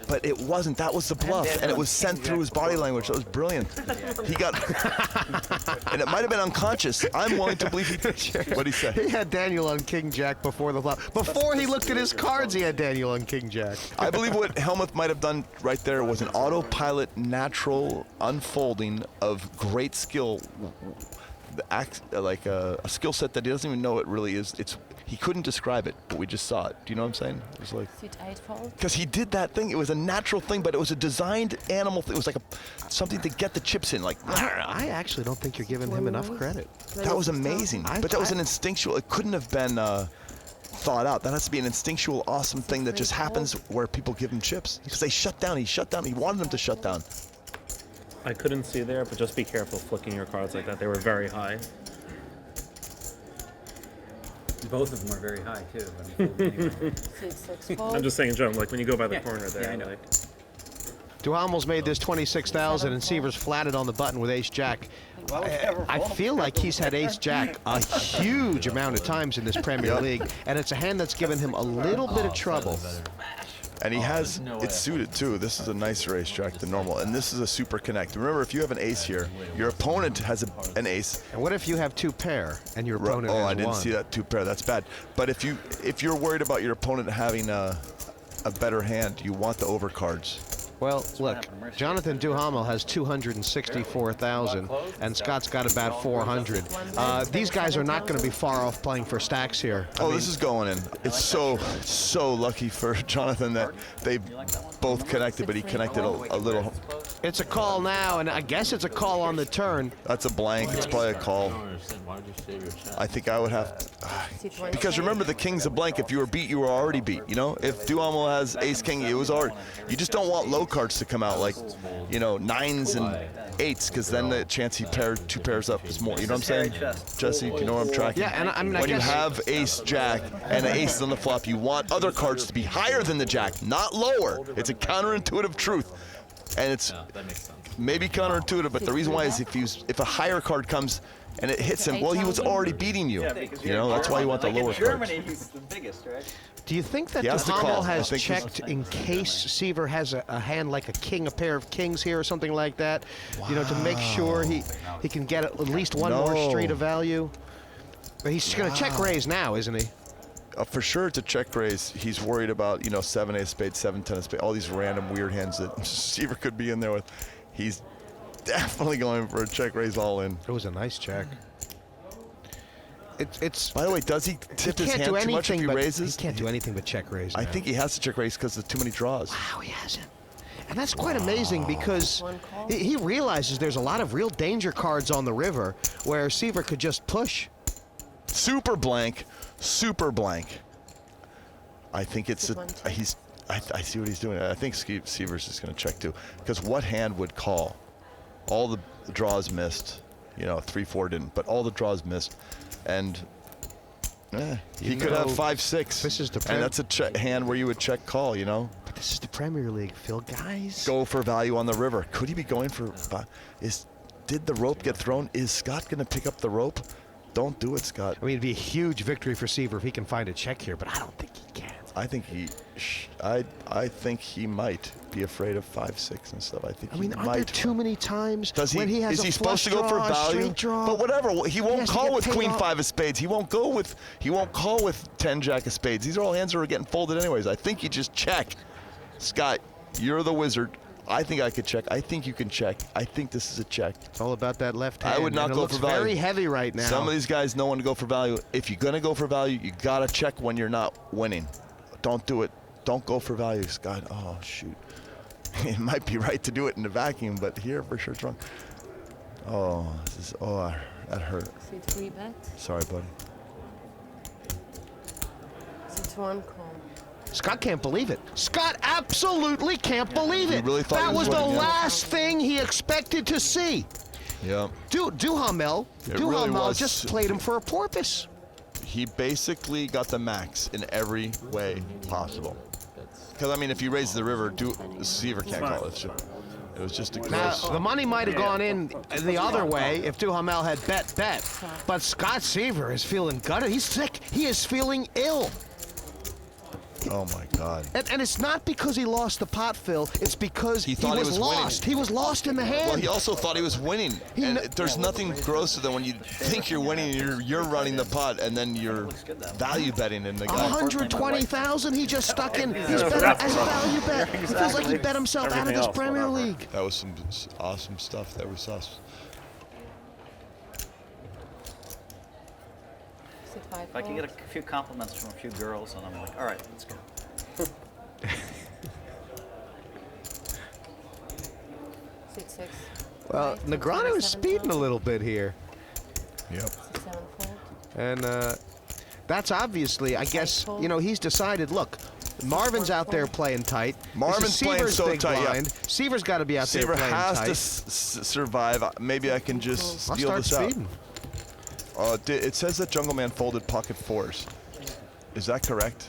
But it wasn't. That was the bluff, and it was sent through his body language. That was brilliant. He got, and it might have been unconscious. I'm willing to believe he did. What he said. He had Daniel on King Jack before the flop. Before he looked at his cards, he had Daniel on King Jack. I believe what Hellmuth might have done right there was an autopilot, natural unfolding of great skill, like a skill set that he doesn't even know it really is. He couldn't describe it, but we just saw it. Do you know what I'm saying? It was like because he did that thing. It was a natural thing, but it was a designed animal thing. It was like something to get the chips in. Like I actually don't think you're giving him enough credit. That was amazing, but that was an instinctual. It couldn't have been thought out. That has to be an instinctual, awesome thing that just happens where people give him chips because they shut down. He shut down. He wanted them to shut down. I couldn't see there, but just be careful flicking your cards like that. They were very high. Both of them are very high too. I'm just saying, Joe, like when you go by the corner there. Yeah, I know. Like, Duhamel's made this 26,000, and Seiver's flatted on the button with Ace Jack. I feel like he's had Ace Jack a huge amount of times in this Premier League, and it's a hand that's given him a little bit of trouble. And he has it suited too. This is a nicer ace jack than normal, and this is a super connect. Remember, if you have an ace here, your opponent has an ace. And what if you have 2 pair and your opponent has 1? Oh, I didn't see that 2 pair. That's bad. But if you're worried about your opponent having a better hand, you want the overcards. Well, look, Jonathan Duhamel has 264,000, and Scott's got about 400. These guys are not going to be far off playing for stacks here. I mean, this is going in. It's so lucky for Jonathan that they both connected, but he connected a little. It's a call now, and I guess it's a call on the turn. That's a blank. It's probably a call. I think I would have to, because remember, the king's a blank. If you were beat, you were already beat. You know, if Duhamel has ace king, it was already. You just don't want low cards to come out like, you know, 9s and 8s, because then the chance he paired 2 pairs up is more. You know what I'm saying, Jesse? You know what I'm tracking? Yeah, and I mean, when you have ace jack and an ace on the flop, you want other cards to be higher than the jack, not lower. It's a counterintuitive truth, and it's maybe counterintuitive, but the reason why is if a higher card comes and it hits him, well, he was already beating you. You know, that's why you want the lower cards. Germany, he's the biggest, right? Do you think that Duhamel has checked in case Seiver has a hand like a king, a pair of kings here or something like that? Wow. You know, to make sure he can get at least one more street of value? But he's going to check raise now, isn't he? For sure, to check raise, he's worried about, you know, 7 ace spade, 7 10 spade, all these random weird hands that Seiver could be in there with. He's definitely going for a check raise all in. It was a nice check. It's. By the way, does he tip his hand too much if he raises? He can't do anything but check raise. I think he has to check raise because there's too many draws. Wow, he hasn't. And that's quite amazing because he realizes there's a lot of real danger cards on the river where Seiver could just push. Super blank, super blank. I think it's I see what he's doing. I think Seiver's is going to check too, because what hand would call? All the draws missed. You know, 3-4 didn't, but all the draws missed, and he could have 5-6. This is the and that's a hand where you would check call. You know. But this is the Premier League, Phil. Guys, go for value on the river. Could he be going for? Did the rope get thrown? Is Scott going to pick up the rope? Don't do it, Scott. I mean, it'd be a huge victory for Seiver if he can find a check here, but I don't think he can. I think I think he might be afraid of 5-6 and stuff. I think. I mean, aren't there too many times when he has is he supposed to go for value? But whatever. He won't call with Queen 5 of spades. He won't call with 10 Jack of spades. These are all hands that are getting folded anyways. I think you just check. Scott, you're the wizard. I think I could check. I think you can check. I think this is a check. It's all about that left hand. I would not go for value. Very heavy right now. Some of these guys know when to go for value. If you're going to go for value, you got to check when you're not winning. Don't do it. Don't go for value, Scott. Oh, shoot. It might be right to do it in the vacuum, but here for sure it's wrong. Oh, that hurt. So it's 3 bet. Sorry, buddy. So it's 1 call. Scott can't believe it. Scott absolutely can't believe it. Really thought that was the last thing he expected to see. Yeah. Duhamel really just played him for a porpoise. He basically got the max in every way possible. Because, I mean, if he raises the river, Seiver can't call it. It was just a Now, gross. the money might have gone in the other way if Duhamel had bet. But Scott Seiver is feeling gutted. He's sick. He is feeling ill. Oh my God. And it's not because he lost the pot, Phil. It's because he thought he was lost. winning. He was lost in the hand. Well, he also thought he was winning. And there's nothing grosser than when you think you're winning and you're running the pot and then you're value betting in the guy. 120,000 he just stuck in. He's bet as a value bet. He feels like he bet himself out of this Premier League. That was some awesome stuff that we saw. If I can get a few compliments from a few girls, and I'm like, all right, let's go. Well, Negreanu is speeding a little bit here. Yep. And that's obviously, I guess, you know, he's decided, look, Marvin's out there playing tight. Marvin's playing Seiver's so big tight, blind. Seiver's got to be out there Seiver playing has tight. to survive. Maybe I can just I'll steal start this out. speeding. It says that Jungleman folded pocket fours. Is that correct?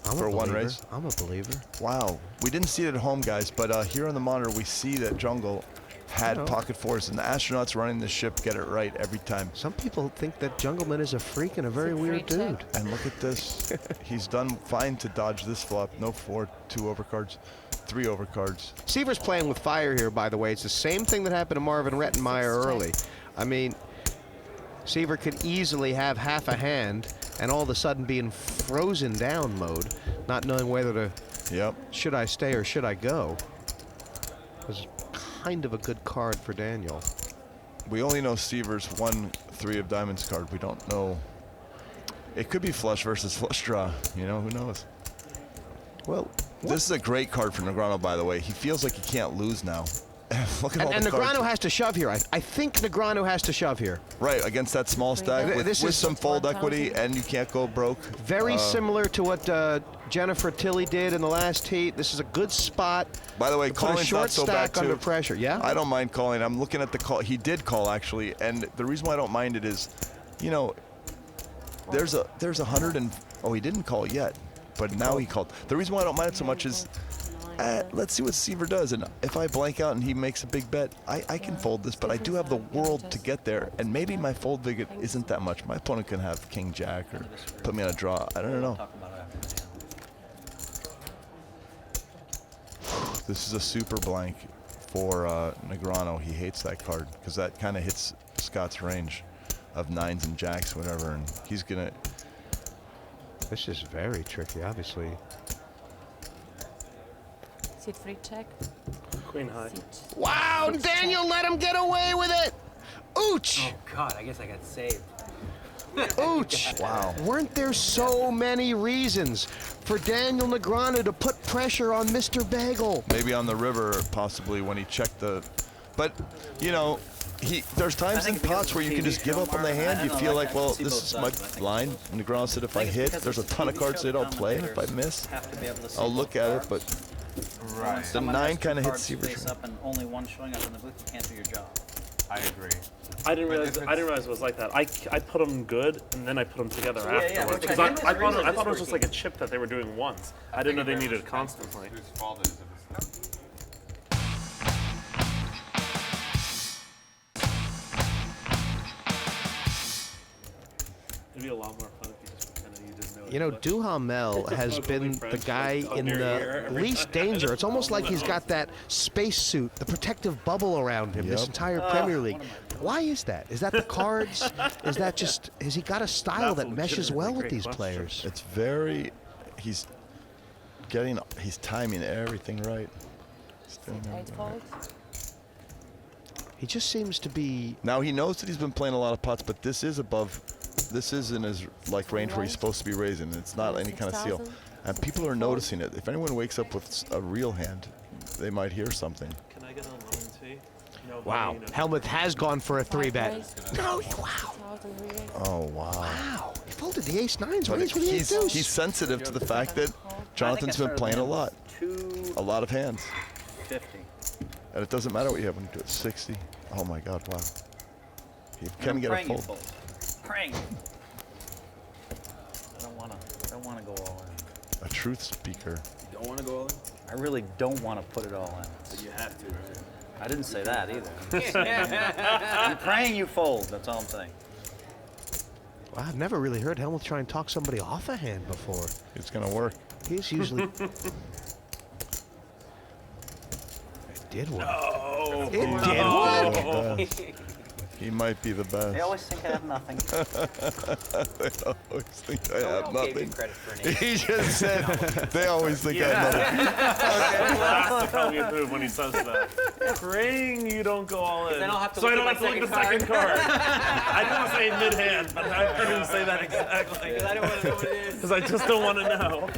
For one raise? I'm a believer. Wow. We didn't see it at home, guys, but here on the monitor we see that Jungle had pocket fours, and the astronauts running the ship get it right every time. Some people think that Jungleman is a freak and a very weird dude. And look at this. He's done fine to dodge this flop. No 4, 2 overcards, 3 overcards. Seiver's playing with fire here, by the way. It's the same thing that happened to Marvin Rettenmaier early. I mean, Seiver could easily have half a hand and all of a sudden be in frozen down mode, not knowing whether to, should I stay or should I go? It was kind of a good card for Daniel. We only know Seiver's 1 3 of diamonds card. We don't know. It could be flush versus flush draw. You know, who knows? Well, this is a great card for Negreanu, by the way. He feels like he can't lose now. Look at all the cards. Negreanu has to shove here. I think Negreanu has to shove here. Right, against that small stack with some fold equity, and you can't go broke. Very similar to what Jennifer Tilly did in the last heat. This is a good spot. By the way, to put a calling's short not so stack bad too. under pressure. Yeah, I don't mind calling. I'm looking at the call. He did call actually, and the reason why I don't mind it is, you know, there's 100 and he didn't call yet, but now he called. The reason why I don't mind it so much is, let's see what Seiver does, and if I blank out and he makes a big bet, I can fold this, but I do have the world to get there, and maybe my fold vigot isn't that much. My opponent can have King Jack or put me on a draw. I don't know. This is a super blank for Negreanu. He hates that card because that kind of hits Scott's range of 9s and jacks, whatever, and he's gonna. This is very tricky, obviously. Seat free check. Queen high. Wow, Daniel let him get away with it. Ooch. Oh God, I guess I got saved. Ooch. Wow. Weren't there so many reasons for Daniel Negreanu to put pressure on Mr. Bagel? Maybe on the river, possibly when he checked the. But you know, there's times in pots where you can just give up on the hand. You feel like, well, this is my line. And Negreanu said, if I hit, there's a ton of cards that I'll play, and if I miss, I'll look at it. But the 9 kind of hits Seiver's. Up and only one showing up in the booth, you can't do your job. I agree. I didn't realize it was like that. I put them good and then I put them together afterwards because I thought it was just like a chip that they were doing once. I didn't know they needed it constantly. Whose fault is it? It'd be a lot more fun if you just pretended you didn't know it. You know, Duhamel has been the guy in the least danger. It's almost like he's got that space suit, the protective bubble around him this entire Premier League. Why is that? Is that the cards? Is that just, has he got a style that meshes well with these players? It's very, he's timing everything right. He just seems to be. Now he knows that he's been playing a lot of pots, but this is in his like range where he's supposed to be raising. It's not any kind of seal, and people are noticing it. If anyone wakes up with a real hand, they might hear something. Can I get a lemon tea? No, Wow, Hellmuth has gone for a 3-bet. No, wow. Oh wow. Wow, he folded the ace-9s. But Raised with the ace-deuce. he's sensitive to the fact that Jonathan's been playing a lot, a lot of hands. 50. And it doesn't matter what you have when you do it. 60. Oh my God! Wow. You can get a fold. Praying. I don't wanna go all in. A truth speaker. You don't want to go all in? I really don't want to put it all in. But you have to, right? I didn't say that either. I'm praying you fold. That's all I'm saying. Well, I've never really heard Hellmuth try and talk somebody off a hand before. It's going to work. He's usually... It did work. No. It did work. He might be the best. They always think I have nothing. They always think I have Gave nothing. you credit for an ace. He just said they always think I have nothing. That's the Hellmuth move when he says that. Praying you don't go all in. Then I'll have to so look I don't at have to look at the my second second card. I didn't want to say mid-hand, but I couldn't say that exactly. Because I don't want to know what it is. Because I just don't want to know.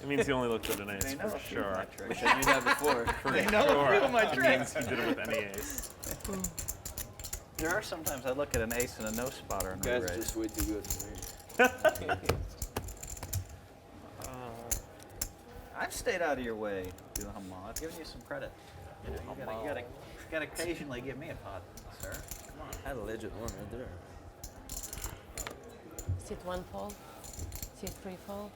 It means he only looked at an ace, for sure. Wish I knew that before. They know a few of my It tricks. means he did it with any ace. There are sometimes I look at an ace and a no spotter and You I guys are raise. just way too good for me. I've stayed out of your way, Duhamel. I've given you some credit. You gotta occasionally give me a pot, sir. Come on. I had a legit one right there. Sit one fold. Sit three fold.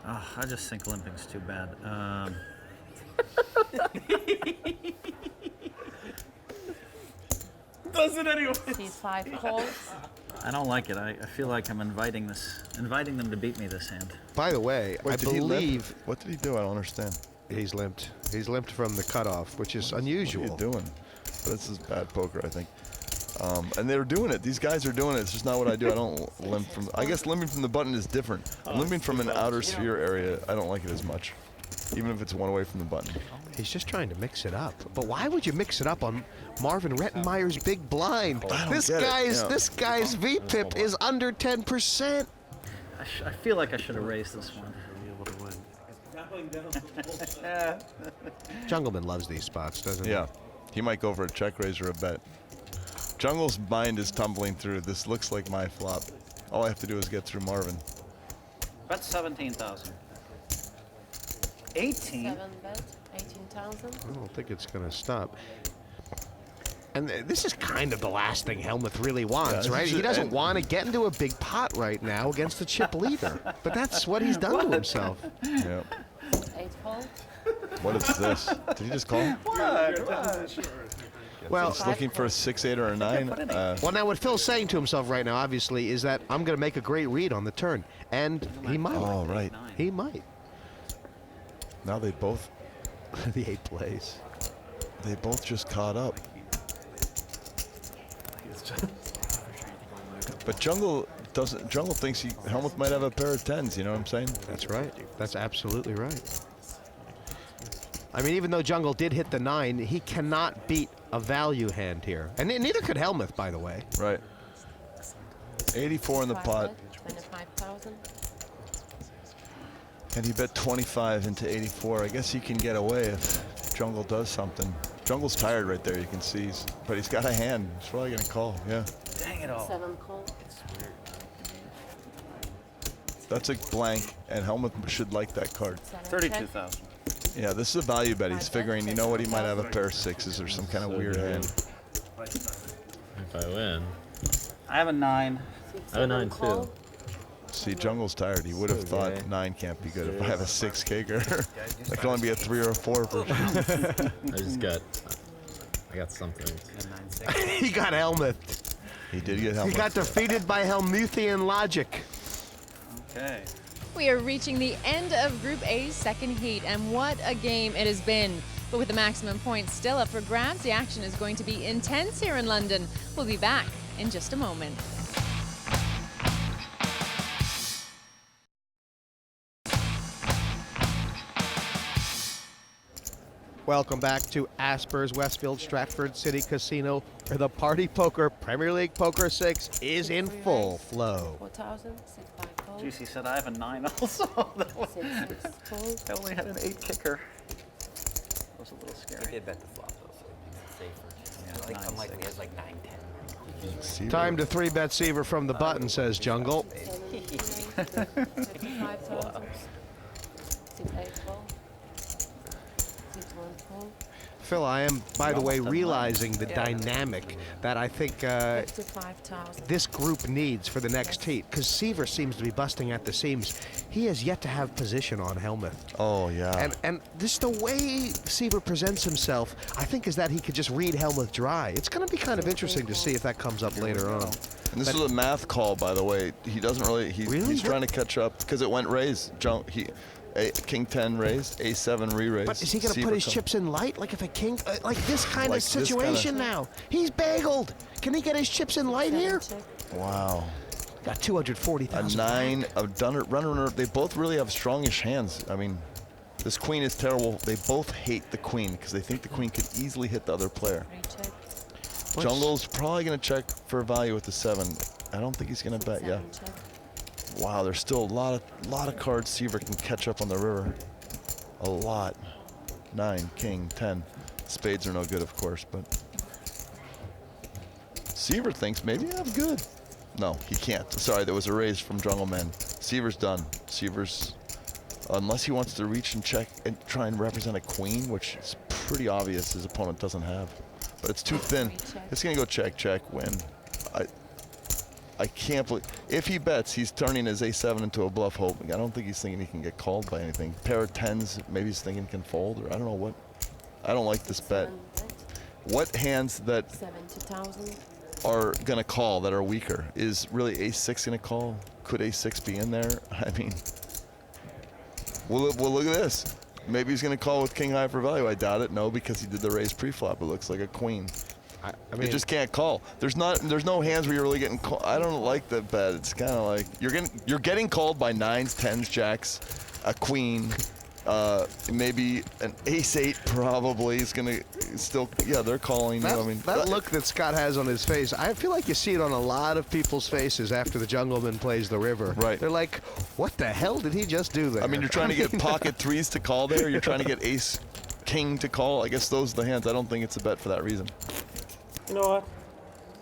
Oh, I just think limping's too bad. Does it anyway? Sit five folds. I don't like it. I feel like I'm inviting them to beat me this hand. By the way, I believe... What did he do? I don't understand. He's limped. He's limped from the cutoff, which is unusual. What are you doing? This is bad poker, I think. And they're doing it. These guys are doing it. It's just not what I do. I don't limp from... I guess limping from the button is different. Limping from an outer sphere area, I don't like it as much. Even if it's one away from the button. He's just trying to mix it up. But why would you mix it up on Marvin Rettenmeier's big blind? This guy's VPIP is under 10%. I feel like I should have raised this one. Jungleman loves these spots, doesn't he? Yeah. He might go for a check raise or a bet. Jungle's mind is tumbling through. This looks like my flop. All I have to do is get through Marvin. Bet 17,000. 18? 7 bet, 18,000. I don't think it's going to stop. And this is kind of the last thing Hellmuth really wants, right? He doesn't want to get into a big pot right now against the chip leader. But that's what he's done to himself. Yeah. 8 fold. What is this? Did he just call? Well, he's looking for a 6-8 or a 9. Well, now what Phil's saying to himself right now, obviously, is that I'm going to make a great read on the turn. And he might. Oh, right. He might. Now they both... the 8 plays. They both just caught up. But Jungle doesn't. Jungle thinks Hellmuth might have a pair of 10s. You know what I'm saying? That's right. That's absolutely right. I mean, even though Jungle did hit the 9, he cannot beat a value hand here, and neither could Hellmuth, by the way. Right. 84 in the pot. 25,000. And he bet 25 into 84. I guess he can get away if Jungle does something. Jungle's tired right there. You can see, but he's got a hand. He's probably gonna call. Yeah. Dang it all. 7 call. That's a blank, and Hellmuth should like that card. 32,000. Yeah, this is a value bet. He's figuring, you know what, he might have a pair of 6s or some kind of weird hand. If I win. I have a 9. I have a 9 too. See, Jungle's tired. He would have thought 9 can't be good. If I have a 6 kicker, that can only be a 3 or a 4 version. I got something. He got Hellmuth. He did get Hellmuth. He got defeated by Hellmuthian logic. Okay. We are reaching the end of Group A's second heat, and what a game it has been. But with the maximum points still up for grabs, the action is going to be intense here in London. We'll be back in just a moment. Welcome back to Asper's Westfield Stratford City Casino, where the Party Poker Premier League Poker 6 is in full flow. 4,000. 6 5 fold. Juicy said I have a 9 also. 6 6 fold. I only had an 8 kicker. That was a little scary. He did bet the flop though, so it's safer. Yeah, like, unlikely he has like 9 10. Time to 3-bet Seiver from the button, says Jungle. 55,000. 6 8 fold. 6 1 fold. Phil, I am, by the way, realizing the dynamic that I think 55,000. this group needs for the next heat, because Seiver seems to be busting at the seams. He has yet to have position on Hellmuth. Oh, yeah. And just the way Seiver presents himself, I think, is that he could just read Hellmuth dry. It's going to be kind of interesting to see if that comes up later on. And this is a math call, by the way. He doesn't really, he's trying to catch up because it went raise. King 10 raised, A7 re-raised. But is he going to put his chips in light? Like if a king, like this kind of situation now? He's bageled. Can he get his chips in light here? Wow. Got 240,000. A 9, a runner. They both really have strongish hands. I mean, this queen is terrible. They both hate the queen because they think the queen could easily hit the other player. Jungle's probably going to check for value with the 7. I don't think he's going to bet, yeah. Wow, there's still a lot of cards Seiver can catch up on the river. A lot. 9, king, 10. Spades are no good, of course, but Seiver thinks maybe I'm good. No, he can't. Sorry, there was a raise from Jungleman. Seiver's done. Seiver's, unless he wants to reach and check and try and represent a queen, which is pretty obvious his opponent doesn't have. But it's too thin. It's gonna go check, check, win. I can't believe, if he bets, he's turning his A7 into a bluff hoping. I don't think he's thinking he can get called by anything. Pair of 10s, maybe he's thinking can fold, or I don't know what. I don't like this bet. What hands that 70,000. are gonna call that are weaker? Is really A6 gonna call? Could A6 be in there? I mean, well look at this. Maybe he's gonna call with king high for value. I doubt it. No, because he did the raise pre-flop. It looks like a queen. I mean, you just can't call. There's no hands where you're really getting called. I don't like that bet. It's kind of like you're getting called by 9s, 10s, jacks, a queen, maybe an ace-8 probably is gonna still. Yeah, they're calling you. I mean, that look that Scott has on his face, I feel like you see it on a lot of people's faces after the Jungleman plays the river. Right. They're like, what the hell did he just do there? I mean, you're trying to get pocket 3s to call there. You're trying to get ace, king to call. I guess those are the hands. I don't think it's a bet for that reason. You know what?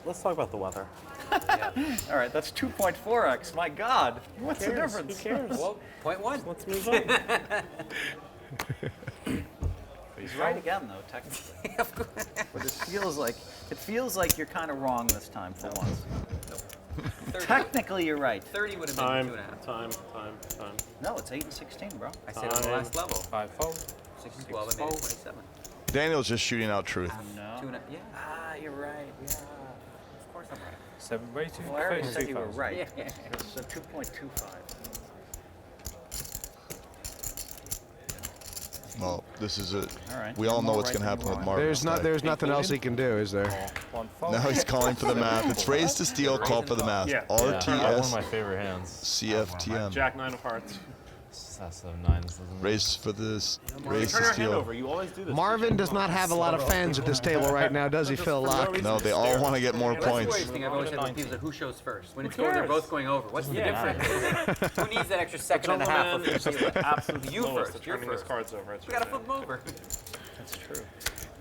Let's talk about the weather. All right, that's 2.4x. My God, what's the difference? Who cares? Well, 0.1. Let's move on. He's right again, though, technically. Of course. But it feels like you're kind of wrong this time for once. Technically, you're right. 30 would have been 2.5. Time. No, it's 8 and 16, bro. I said on the last level. 5 fold. 6 and 12, I made it 27. Daniel's just shooting out truth. No. 2.5. Yeah. Ah, you're right. Yeah. Of course I'm right. 7 way 2. Well, I already said you were right. Yeah. So 2.25. Well, this is it. All right. We all know what's going to happen with Marvin. There's nothing else he can do, is there? Now he's calling for the math. It's raise to steal, call for the math. Yeah. RTS, one of my favorite hands. CFTM. Jack 9 of hearts. That's 9s. Raise for this. Raise Turn to your hand over. steal. You always do this. Marvin does not have a lot of fans at this table right now, does he, Phil Laak? No, they all want to get more That's the points. worst thing I've always said with people is who shows first. When it's going, they're both going over. What's the difference? Who needs that extra second and a half? Jungleman is just the absolute You lowest first. at You're turning his first. cards over. It's We gotta flip them over. That's true.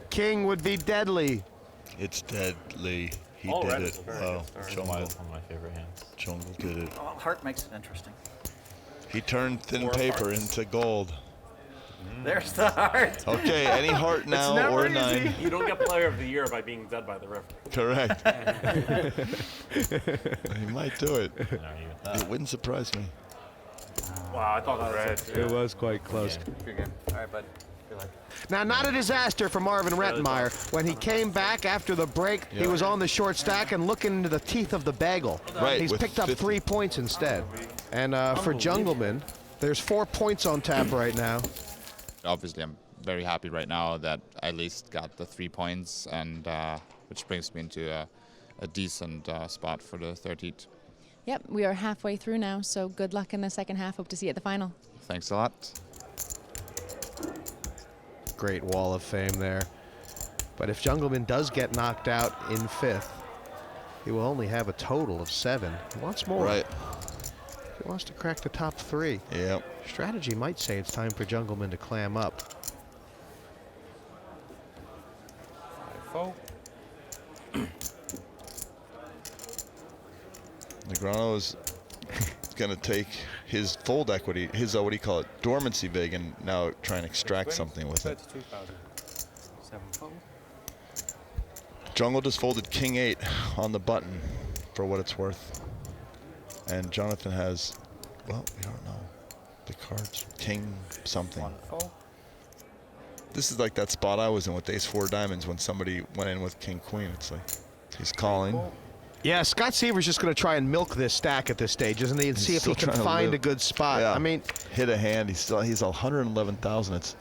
King would be deadly. It's deadly. He All did red it. is a very Wow. good start. Jungle. One of my favorite hands. Jungle did it. Well, heart makes it interesting. He turned thin paper into gold. There's the heart. Okay, any heart now or a 9. You don't get player of the year by being dead by the river. Correct. He might do it. It wouldn't surprise me. Wow, I thought that was It was quite close. You're good. All right, bud. Good luck. Now, not a disaster for Marvin Rettenmaier. When he came back after the break, he was on the short stack and looking into the teeth of the bagel. Right, He's with picked up 50. 3 points instead. And for Jungleman, there's 4 points on tap right now. Obviously, I'm very happy right now that I at least got the 3 points, and which brings me into a decent spot for the third heat. Yep, we are halfway through now, so good luck in the second half. Hope to see you at the final. Thanks a lot. Great wall of fame there. But if Jungleman does get knocked out in 5th, he will only have a total of 7. He wants more. Right. He wants to crack the top 3. Yep. Strategy might say it's time for Jungleman to clam up. 5 fold. Negreanu is going to take his fold equity, his, what do you call it, dormancy vig, and now try and extract something with it. 32,000. 7-fold. Jungle just folded King 8 on the button, for what it's worth. And Jonathan has, well, we don't know the cards. King something. This is like that spot I was in with Ace-4 diamonds when somebody went in with King Queen. It's like he's calling. Yeah, Scott Seiver's just going to try and milk this stack at this stage, isn't he, and see if he can find a good spot. Yeah. I mean, hit a hand. He's 111,000.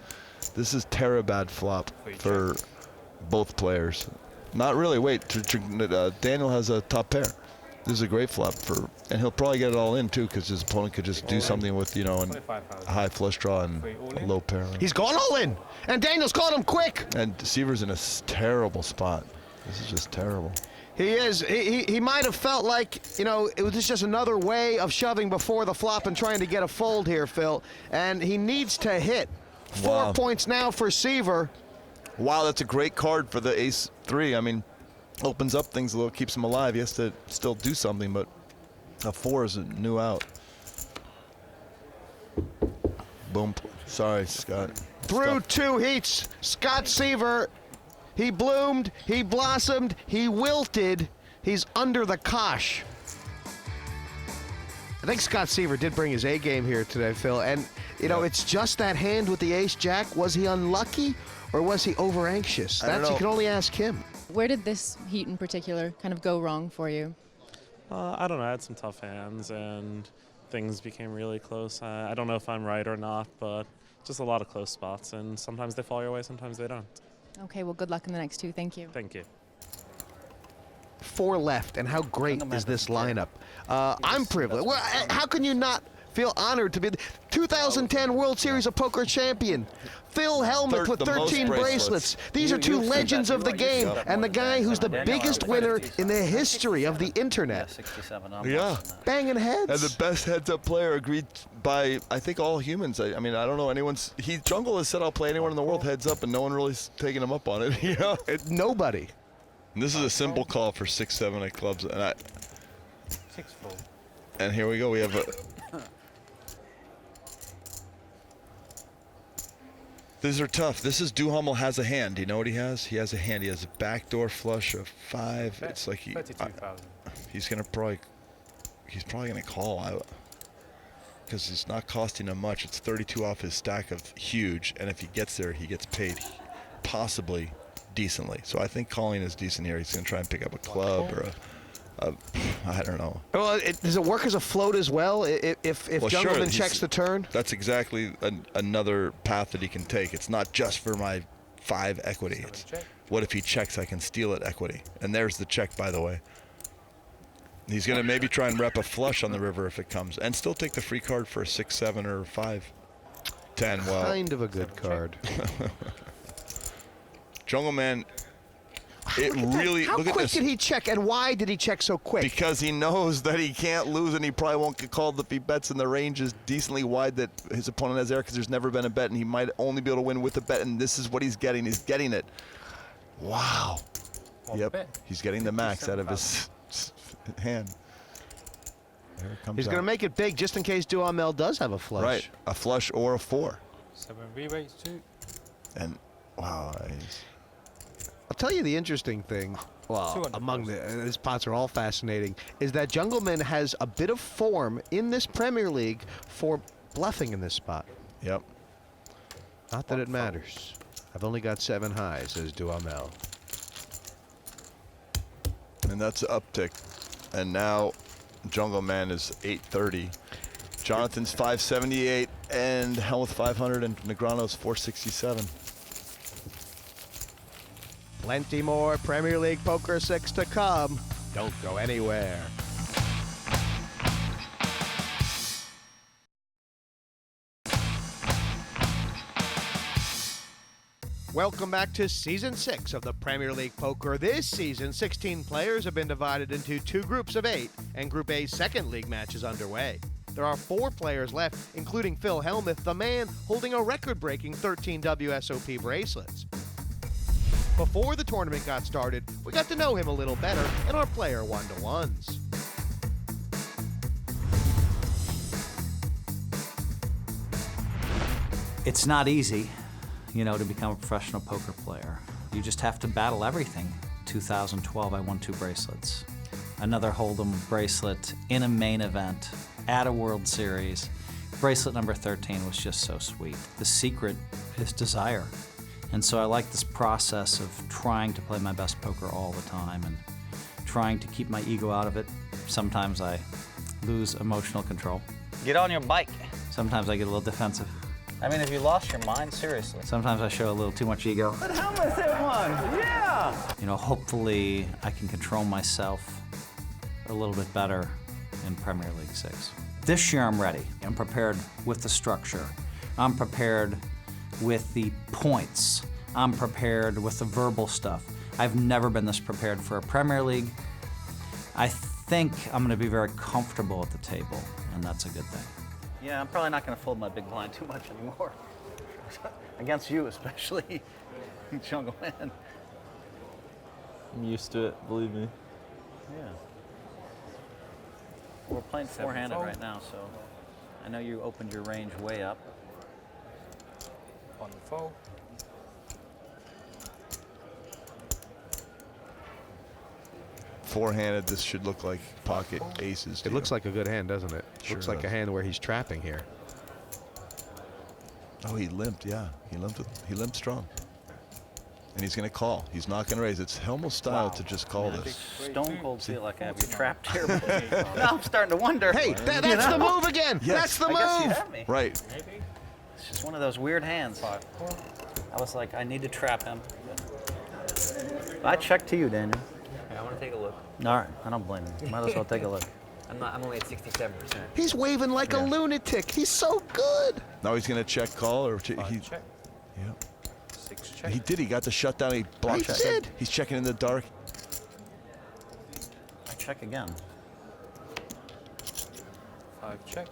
This is bad flop for both players. Not really. Wait, Daniel has a top pair. This is a great flop and he'll probably get it all in too, because his opponent could just do something with, you know, a high flush draw and a low pair. He's gone all in, and Daniel's caught him quick. And Seiver's in a terrible spot. This is just terrible. He is. He might have felt like, you know, it was just another way of shoving before the flop and trying to get a fold here, Phil. And he needs to hit. 4 points now for Seiver. Wow, that's a great card for the Ace-3. I mean, opens up things a little, keeps him alive. He has to still do something, but a 4 is a new out. Boom. Sorry, Scott. Through 2 heats, Scott Seiver, he bloomed, he blossomed, he wilted. He's under the cosh. I think Scott Seiver did bring his A game here today, Phil. And, you know, it's just that hand with the ace-jack. Was he unlucky or was he over-anxious? That's, you can only ask him. Where did this heat in particular kind of go wrong for you? I don't know. I had some tough hands and things became really close. I don't know if I'm right or not, but just a lot of close spots. And sometimes they fall your way, sometimes they don't. Okay, well, good luck in the next 2. Thank you. Thank you. 4 left, and how great is this lineup? I'm privileged. Well, how can you not feel honored to be the 2010 World Series of Poker champion? Phil Hellmuth with 13 bracelets. These are 2 legends of the game, and the guy who's the biggest winner in the history of the internet. 67. Yeah. Banging heads. And the best heads-up player agreed by, I think, all humans. I mean, I don't know anyone's. Jungle has said I'll play anyone in the world heads up, and no one really's taking him up on it. You know, nobody. And this is a simple call for 6-7 at clubs, and 6-4. And here we go. We have a. These are tough. This is Duhamel has a hand. Do you know what he has? He has a hand. He has a backdoor flush of 5. It's like he's probably gonna call because it's not costing him much. It's 32 off his stack of huge, and if he gets there, he gets paid possibly decently. So I think calling is decent here. He's gonna try and pick up a club or I don't know. Well, does it work as a float as well? If Jungleman checks the turn? That's exactly another path that he can take. It's not just for my 5 equity. It's what if he checks, I can steal it equity. And there's the check, by the way. He's going to maybe try and rep a flush on the river if it comes, and still take the free card for a 6-7 or 5-10. Well, kind of a good card. Jungleman. It really. How look at quick this. did he check, and why did he check so quick? Because he knows that he can't lose, and he probably won't get called if he bets, and the range is decently wide that his opponent has there, because there's never been a bet, and he might only be able to win with a bet, and this is what he's getting. He's getting it. Wow. Yep. He's getting the max out of his hand. There it comes. He's going to make it big just in case Duhamel does have a flush. Right. A flush or a 4. 7 re-rates 2. And wow. I'll tell you the interesting thing, well, among these pots are all fascinating, is that Jungleman has a bit of form in this Premier League for bluffing in this spot. Yep. Not that it matters. I've only got 7 highs, says Duhamel. And that's an uptick. And now Jungleman is 830. Jonathan's 578, and Hellmuth 500, and Negreanu's 467. Plenty more Premier League Poker 6 to come. Don't go anywhere. Welcome back to Season 6 of the Premier League Poker. This season, 16 players have been divided into 2 groups of 8, and Group A's second league match is underway. There are 4 players left, including Phil Hellmuth, the man holding a record-breaking 13 WSOP bracelets. Before the tournament got started, we got to know him a little better in our player 1-to-1s. It's not easy, you know, to become a professional poker player. You just have to battle everything. 2012, I won 2 bracelets. Another Hold'em bracelet in a main event at a World Series. Bracelet number 13 was just so sweet. The secret is desire. And so I like this process of trying to play my best poker all the time and trying to keep my ego out of it. Sometimes I lose emotional control. Get on your bike. Sometimes I get a little defensive. I mean, if you lost your mind, seriously. Sometimes I show a little too much ego. But Hellmuth hit one! Yeah! You know, hopefully I can control myself a little bit better in Premier League 6. This year I'm ready. I'm prepared with the structure. I'm prepared with the points. I'm prepared with the verbal stuff. I've never been this prepared for a Premier League. I think I'm gonna be very comfortable at the table, and that's a good thing. Yeah, I'm probably not gonna fold my big blind too much anymore. Against you especially, Jungleman. I'm used to it, believe me. Yeah. We're playing four-handed right now, so I know you opened your range way up. 1-4. Four-handed, this should look like pocket aces. It looks like a good hand, doesn't it? Sure Looks like a does. hand where he's trapping here. Oh, he limped, yeah. He limped strong. And he's going to call. He's not going to raise. It's Hellmuth style to just call this. Stone cold feel like I have you trapped here. Now I'm starting to wonder. Hey, that's the move again. Yes. That's the I guess you move. have me. Right. It's just one of those weird hands. I was like, I need to trap him. I check to you, Daniel. Okay, I want to take a look. All right, I don't blame you. Might as well take a look. I'm only at 67%. He's waving like a lunatic. He's so good. Now he's going to check call or he Check. Yeah. 6 check. He did. He got the shutdown. He blocked He it. did. He's checking in the dark. I check again. 5 check.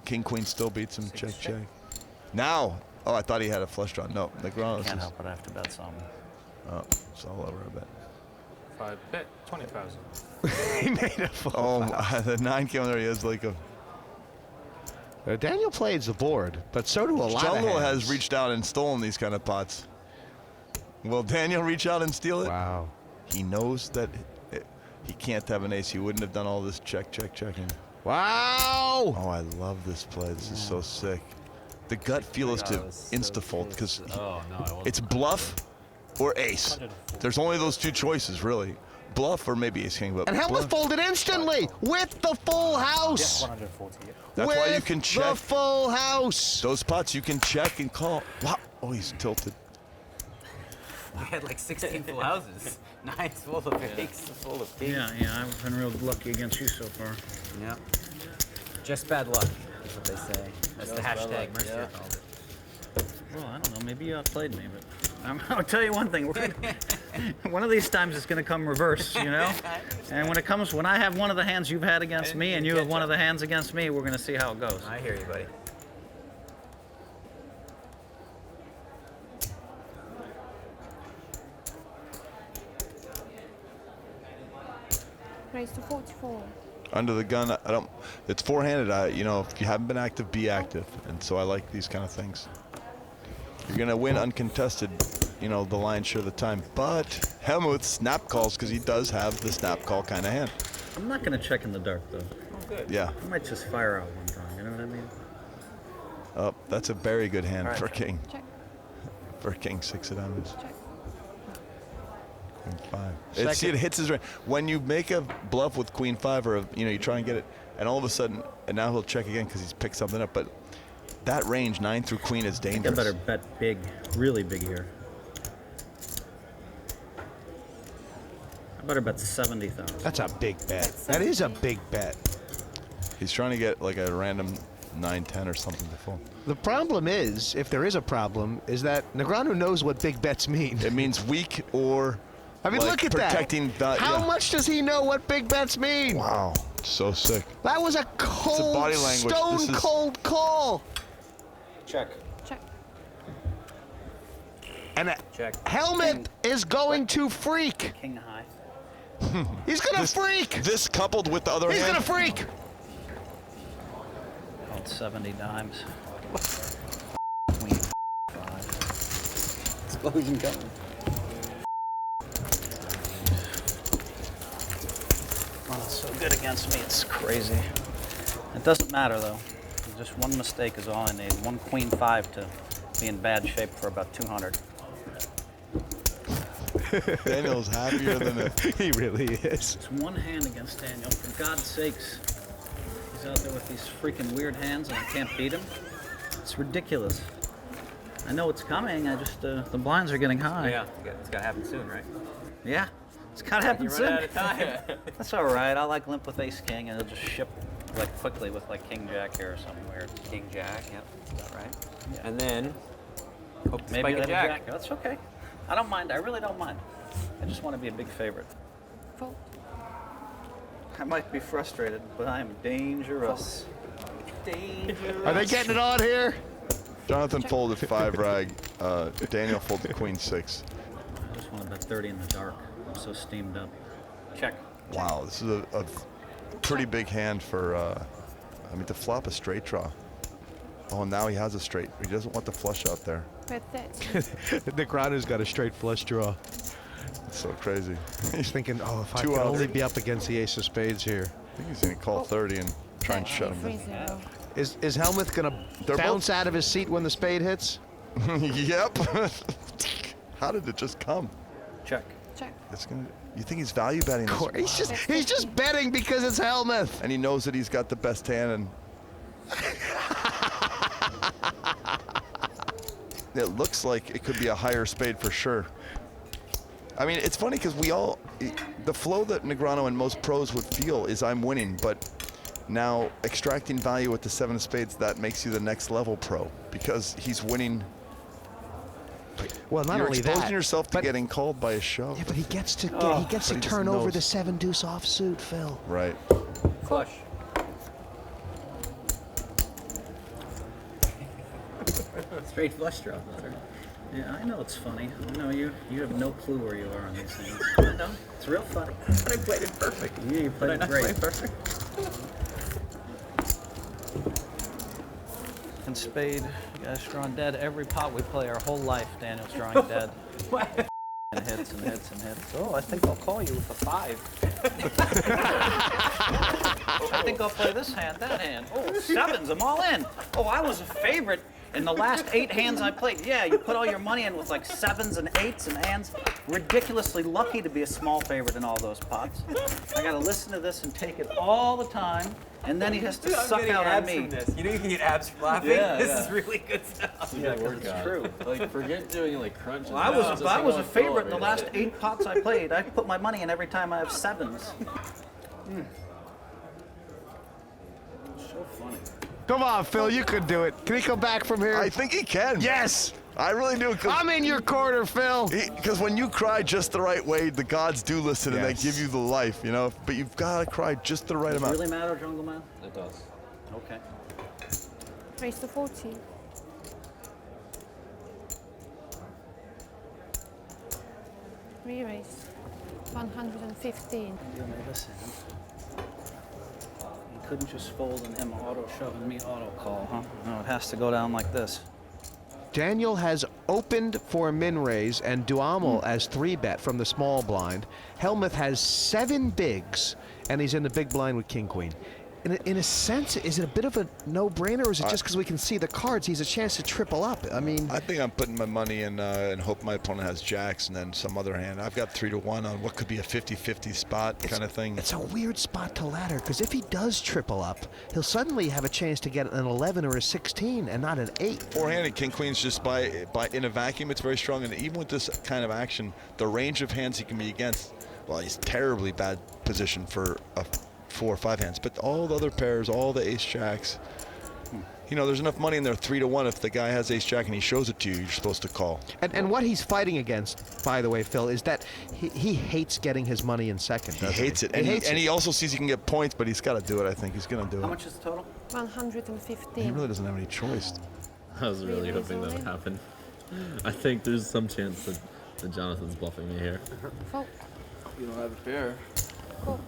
King Queen still beats him. Check, check. Now. Oh, I thought he had a flush draw. No, Negreanu. Can't help it. I have to bet some. Oh, it's all over a bet. 5 bet. 20,000. He made a full Oh, house. the 9 came there. He has like a. Daniel plays the board, but so do a lot of Jungle hands. has reached out and stolen these kind of pots. Will Daniel reach out and steal it? Wow. He knows that he can't have an ace. He wouldn't have done all this checking. Wow. Oh, I love this play. This is so sick. The gut feel is to insta-fold because it's bluff or ace. There's only those 2 choices, really. Bluff or maybe ace king, but And Hellmuth bluff. folded instantly with the full house. 140. That's why you can The check. full house. Those pots you can check and call. Wow. Oh, he's tilted. We had like 16 full houses. 9's full of fakes. Full of kings. Yeah, I've been real lucky against you so far. Yeah. Just bad luck, is what they say. That's the hashtag Mercier called it. Well, I don't know. Maybe you outplayed me, but I'll tell you one thing. One of these times it's going to come reverse, you know? And when I have one of the hands you've had against me and you have one of the hands against me, we're going to see how it goes. I hear you, buddy. Raise to 44. Under the gun, I don't. It's four-handed. You know, if you haven't been active, be active. And so I like these kind of things. You're gonna win uncontested, you know, the lion's share of the time. But Hellmuth snap calls because he does have the snap call kind of hand. I'm not going to check in the dark, though. Oh, good. Yeah. I might just fire out one time, you know what I mean? Oh, that's a very good hand All right, for check. king. Check. For king, 6 of diamonds. Check. Queen 5. Second. See, it hits his range. When you make a bluff with queen 5, or you try and get it, and all of a sudden, and now he'll check again because he's picked something up. But that range, 9 through queen, is dangerous. I better bet big, really big here. I better bet 70,000. That's a big bet. That is a big bet. He's trying to get like a random 9-10 or something to fold. The problem is, if there is a problem, is that Negreanu knows what big bets mean. It means weak or. I mean, like look at protecting that. How much does he know what big bets mean? Wow, so sick. That was a cold, body language. stone cold call. Check. Check. And Check. Hellmuth is going to freak. King high. He's gonna freak. This coupled with the other He's hand. gonna freak. Called 70 dimes. Queen 5. It's explosion coming. Oh, it's so good against me, it's crazy. It doesn't matter though. Just one mistake is all I need. One queen 5 to be in bad shape for about 200. Daniel's happier than a... He really is. It's one hand against Daniel. For God's sakes. He's out there with these freaking weird hands and I can't beat him. It's ridiculous. I know it's coming, I just, the blinds are getting high. Yeah, it's gotta happen soon, right? Yeah, it's gotta happen soon. You run out of time. That's all right. I like limp with ace king and it'll just ship like quickly with like king jack here or something weird. King jack, yep, is that right? Yeah. And then hope to Maybe spike a jack. That's okay. I don't mind. I really don't mind. I just want to be a big favorite. Fold. I might be frustrated, but I am dangerous. Dangerous. Are they getting it on here? Jonathan folded 5 rag. Daniel folded queen 6. I just want to bet 30 in the dark. I'm so steamed up. Check. Wow, this is a pretty big hand for, I mean, to flop a straight draw. Oh, now he has a straight. He doesn't want the flush out there. Bet that. Negreanu's got a straight flush draw. It's so crazy. He's thinking, oh, if I Two could outs. only be up against the ace of spades here. I think he's going to call 30 and try and shut him down. Is Hellmuth going to bounce out of his seat when the spade hits? Yep. How did it just come? Check. Check. It's gonna. You think he's value betting this? He's just betting because it's Hellmuth. And he knows that he's got the best hand and it looks like it could be a higher spade for sure. I mean, it's funny because the flow that Negreanu and most pros would feel is I'm winning, but now extracting value with the 7 of spades, that makes you the next level pro because he's winning. Well, not You're only exposing that, yourself to getting called by a shove. Yeah, but he gets to But he turn just over knows. the 7 deuce offsuit, Phil. Right. Flush. Straight flush draw. Yeah, I know it's funny. I know you have no clue where you are on these things. I know. It's real funny. But I played it perfect. Yeah, you played it great. Perfect. And spade, you guys drawing dead every pot we play our whole life. Daniel's drawing dead. And hits and hits and hits. Oh, I think I'll call you with a 5. I think I'll play this hand, that hand. Oh, 7s, I'm all in. Oh, I was a favorite in the last 8 hands I played. Yeah, you put all your money in with like 7s and 8s and hands. Ridiculously lucky to be a small favorite in all those pots. I gotta listen to this and take it all the time. And then he has to suck out on me. From this. You know you can get abs from laughing? Yeah, This yeah. is really good stuff. Yeah, because it's true. Like, forget doing like crunches. Well, I was a favorite in the last 8 pots I played. I put my money in every time I have 7s. So funny. Come on, Phil, you could do it. Can he come back from here? I think he can. Yes. I really do. I'm in your corner, Phil. Because when you cry just the right way, the gods do listen and they give you the life, you know? But you've got to cry just the right Does it amount. really matter, Jungleman? It does. Okay. Raise to 40. Re-raise. 115. Give me this hand. You couldn't just fold and him auto shove and me auto call, huh? No, it has to go down like this. Daniel has opened for a min raise and Duhamel as 3-bet from the small blind. Hellmuth has 7 bigs and he's in the big blind with king queen. In a sense, is it a bit of a no-brainer, or is it just because we can see the cards, he's a chance to triple up? I mean, I think I'm putting my money in and hope my opponent has jacks and then some other hand. I've got 3-1 on what could be a 50-50 spot kind of thing. it's a weird spot to ladder, because if he does triple up, he'll suddenly have a chance to get an 11 or a 16 and not an 8. Four-handed king queen's just by in a vacuum, it's very strong, and even with this kind of action, the range of hands he can be against, well, he's terribly bad position for a 4 or 5 hands, but all the other pairs, all the ace jacks, you know, there's enough money in there 3-1. If the guy has ace jack and he shows it to you, you're supposed to call. And what he's fighting against, by the way, Phil, is that he hates getting his money in second. He hates it, and he also sees he can get points, but he's got to do it. I think he's going to do it. How much is the total? 115. He really doesn't have any choice. I was really hoping that would happen. I think there's some chance that Jonathan's bluffing me here. Fold. You don't have a pair. Fold.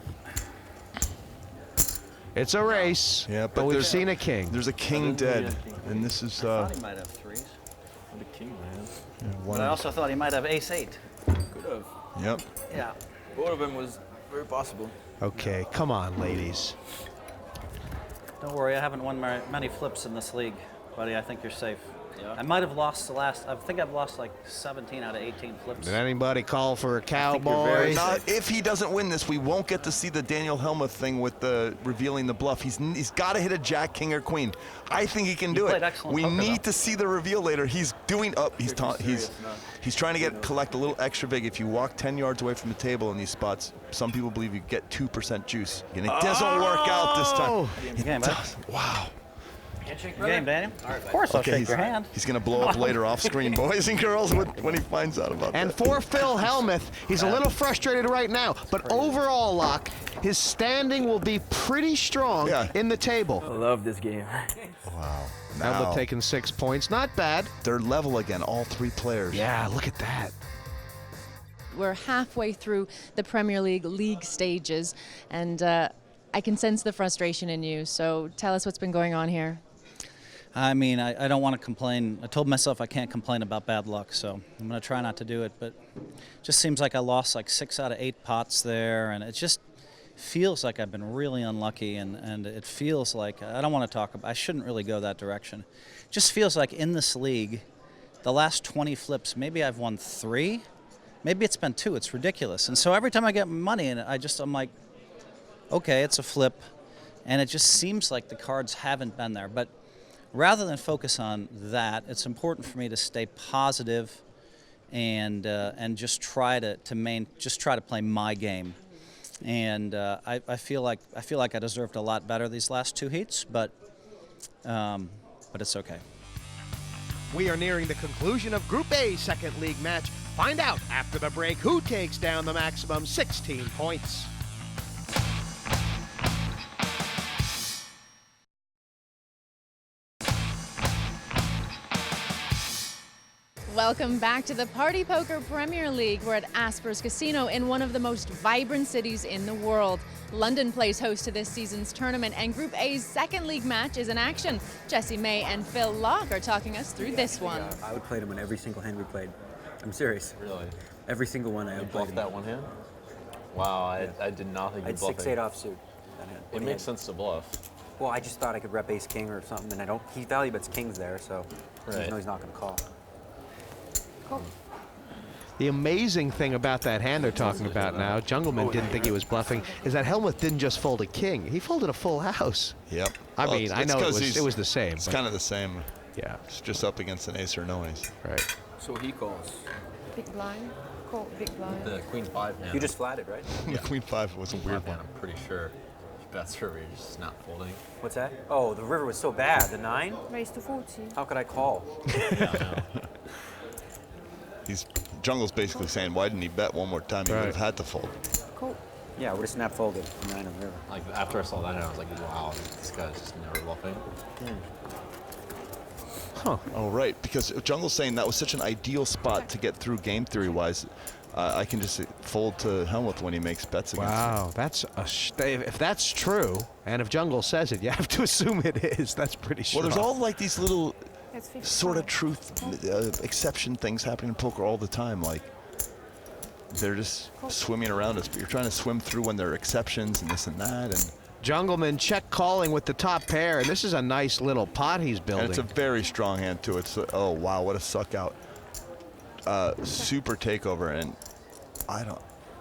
It's a race, yeah, but we've seen a king. There's a king dead, and this is. I thought he might have 3s. What a king, man. But I also thought he might have ace-8. Could have. Yep. Yeah. Both of them was very possible. Okay, come on, ladies. Don't worry, I haven't won many flips in this league, buddy. I think you're safe. Yeah. I might have lost I think I've lost like 17 out of 18 flips. Did anybody call for a cowboy? If he doesn't win this, we won't get to see the Daniel Hellmuth thing with the revealing the bluff. He's got to hit a jack, king, or queen. I think he can do it. We need to see the reveal later. He's doing up. He's trying to collect a little extra big. If you walk 10 yards away from the table in these spots, some people believe you get 2% juice, and it doesn't work out this time. It does. Wow. Game, Daniel. Of course I'll shake your hand. He's going to blow up later off screen, boys and girls, when he finds out about that. And for Phil Hellmuth, he's a little frustrated right now, but overall, Laak, his standing will be pretty strong in the table. I love this game. Wow. Hellmuth taking 6 points. Not bad. They're level again, all three players. Yeah, look at that. We're halfway through the Premier League stages, and I can sense the frustration in you. So tell us what's been going on here. I mean, I don't want to complain. I told myself I can't complain about bad luck, so I'm going to try not to do it. But it just seems like I lost like 6 out of 8 pots there, and it just feels like I've been really unlucky, and it feels like, I don't want to talk about, I shouldn't really go that direction. It just feels like in this league, the last 20 flips, maybe I've won 3, maybe it's been 2. It's ridiculous. And so every time I get money in it, I'm like, okay, it's a flip, and it just seems like the cards haven't been there. But rather than focus on that, it's important for me to stay positive and just try to play my game. And I feel like I deserved a lot better these last 2 heats, but it's okay. We are nearing the conclusion of Group A's second league match. Find out after the break who takes down the maximum 16 points. Welcome back to the Party Poker Premier League. We're at Asper's Casino in one of the most vibrant cities in the world. London plays host to this season's tournament, and Group A's second league match is in action. Jesse May and Phil Laak are talking us through this one. I would play him on every single hand we played. I'm serious. Really? Every single one I would play him. That one hand? Wow, I did not think you bluffed. I had 6-8 offsuit. It makes sense to bluff. Well, I just thought I could rep ace king or something, and he value bets kings there, so I know he's not going to call. Cool. The amazing thing about that hand they're talking about now, Jungleman didn't think he was bluffing, is that Hellmuth didn't just fold a king. He folded a full house. Yep. I mean, I know it was the same. It's kind of the same. Yeah. It's just up against an ace or no ace. Right. So he calls. Big blind. Call big blind. The queen 5 hand. You just flatted, right? Yeah. Queen 5 was a weird one. I'm pretty sure. That's her, you're just not folding. What's that? Oh, the river was so bad. The 9? Raise to 40. How could I call? Jungle's basically saying, why didn't he bet one more time? He would have had to fold. Cool. Yeah, I would have snap folded the 9 on the river. Like after I saw that, I was like, wow, this guy's just never bluffing. Huh. Oh, right, because Jungle's saying that was such an ideal spot to get through game theory-wise. I can just fold to Hellmuth when he makes bets against me. Wow, that's if that's true, and if Jungle says it, you have to assume it is. That's pretty strong. Well, there's all like these little sort of truth exception things happening in poker all the time. Like they're just swimming around us, but you're trying to swim through when there are exceptions and this and that. And Jungleman check calling with the top pair, and this is a nice little pot he's building. And it's a very strong hand too. It's oh wow, what a suck out. Super takeover, and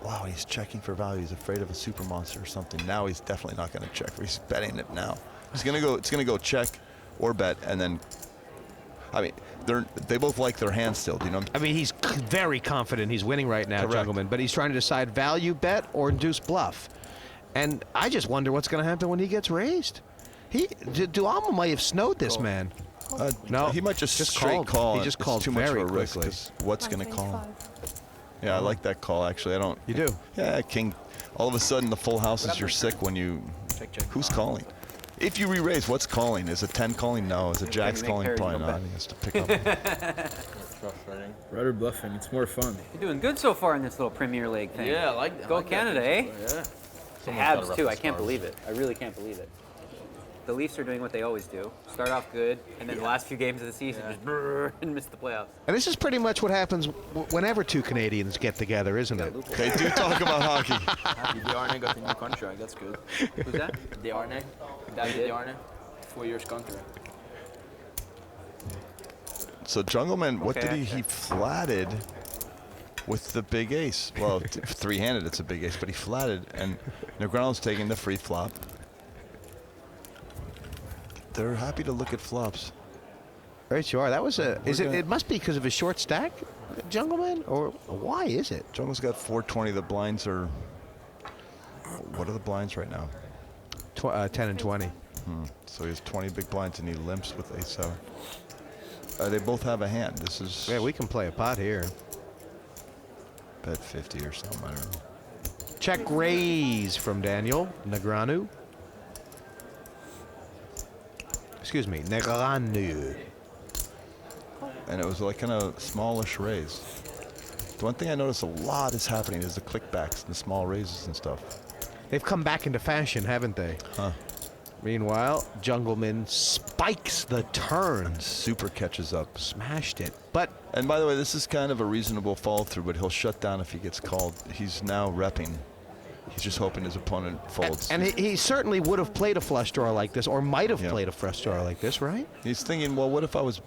wow, he's checking for value. He's afraid of a super monster or something. Now he's definitely not going to check. He's betting it now. He's going to go. It's going to go check or bet, and then. I mean, they both like their hand still. Do you know? I mean, he's very confident he's winning right now, Jungleman, but he's trying to decide value bet or induce bluff. And I just wonder what's going to happen when he gets raised. Duhamel might have snowed this man. No, he might just straight call. He just called too much very of a risk. quickly. What's going to call? Yeah, I like that call, actually. I don't. You do? Yeah, king. All of a sudden, the full house is you're sick when you. Who's calling? If you re-raise, what's calling? Is a 10 calling? No. Is a jacks calling? Probably not. I think it's to pick up. Rather bluffing. It's more fun. You're doing good so far in this little Premier League thing. Yeah, I like that. Go Canada, eh? Yeah. The Habs, too. I can't believe it. I really can't believe it. the Leafs are doing what they always do. Start off good, and then the last few games of the season just brrr, and miss the playoffs. And this is pretty much what happens whenever two Canadians get together, isn't it? They do talk about hockey. Dearne got the new contract. That's good. Who's that? Dearne. David Dearne. 4 years contract. So Jungleman, what did he flatted with the big ace? Well, three-handed, it's a big ace, but he flatted, and Negreanu's taking the free flop. They're happy to look at flops. Right, you are. That was a. It must be because of his short stack, Jungleman, or why is it? Jungle's got 420. The blinds are. What are the blinds right now? 10 and 20. So he has 20 big blinds, and he limps with ace-7. They both have a hand. This is. Yeah, we can play a pot here. Bet 50 or something. I don't know. Check raise from Daniel Negreanu. Excuse me, Negreanu. And it was like kind of smallish raise. The one thing I noticed a lot is happening is the clickbacks and the small raises and stuff. They've come back into fashion, haven't they? Huh. Meanwhile, Jungleman spikes the turn. Super catches up. Smashed it. And by the way, this is kind of a reasonable follow through, but he'll shut down if he gets called. He's now repping. He's just hoping his opponent folds. And he certainly would have played a flush draw like this, or might have played a flush draw like this, right? He's thinking, well, what if I was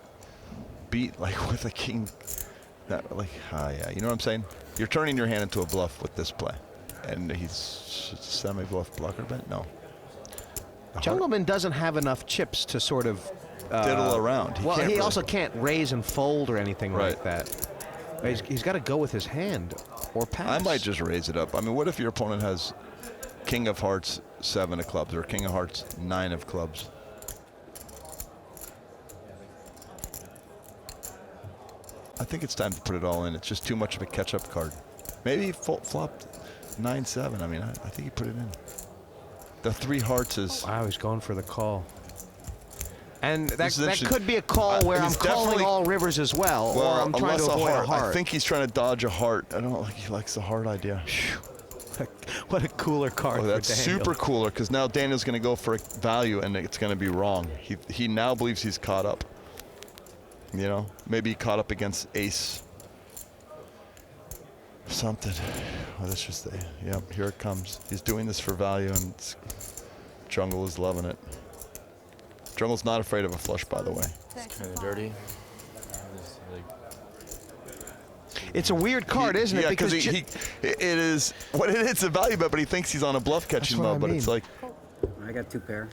beat like with a king? Yeah, you know what I'm saying? You're turning your hand into a bluff with this play. And he's semi-bluff blocker bet? No. Jungleman doesn't have enough chips to sort of diddle around. He also can't raise and fold or anything like that. He's got to go with his hand or pass. I might just raise it up. I mean, what if your opponent has King of Hearts 7 of clubs or King of Hearts 9 of clubs? I think it's time to put it all in. It's just too much of a catch-up card. Maybe he flopped 9-7. I mean, I think he put it in. The 3 hearts is. Wow, he's going for the call. And that could be a call where I'm calling all rivers as well, or I'm trying to avoid a heart. I think he's trying to dodge a heart. I don't think he likes the heart idea. What a cooler card for that's Daniel. super cooler, because now Daniel's going to go for a value, and it's going to be wrong. He now believes he's caught up. You know, maybe he caught up against ace. Something. Well, that's just here it comes. He's doing this for value, and Jungle is loving it. Jungle's not afraid of a flush, by the way. It's kind of dirty. It's a weird card, isn't it? Yeah, because it is it's a value bet, but he thinks he's on a bluff catching mode. But it's like, I got 2 pair.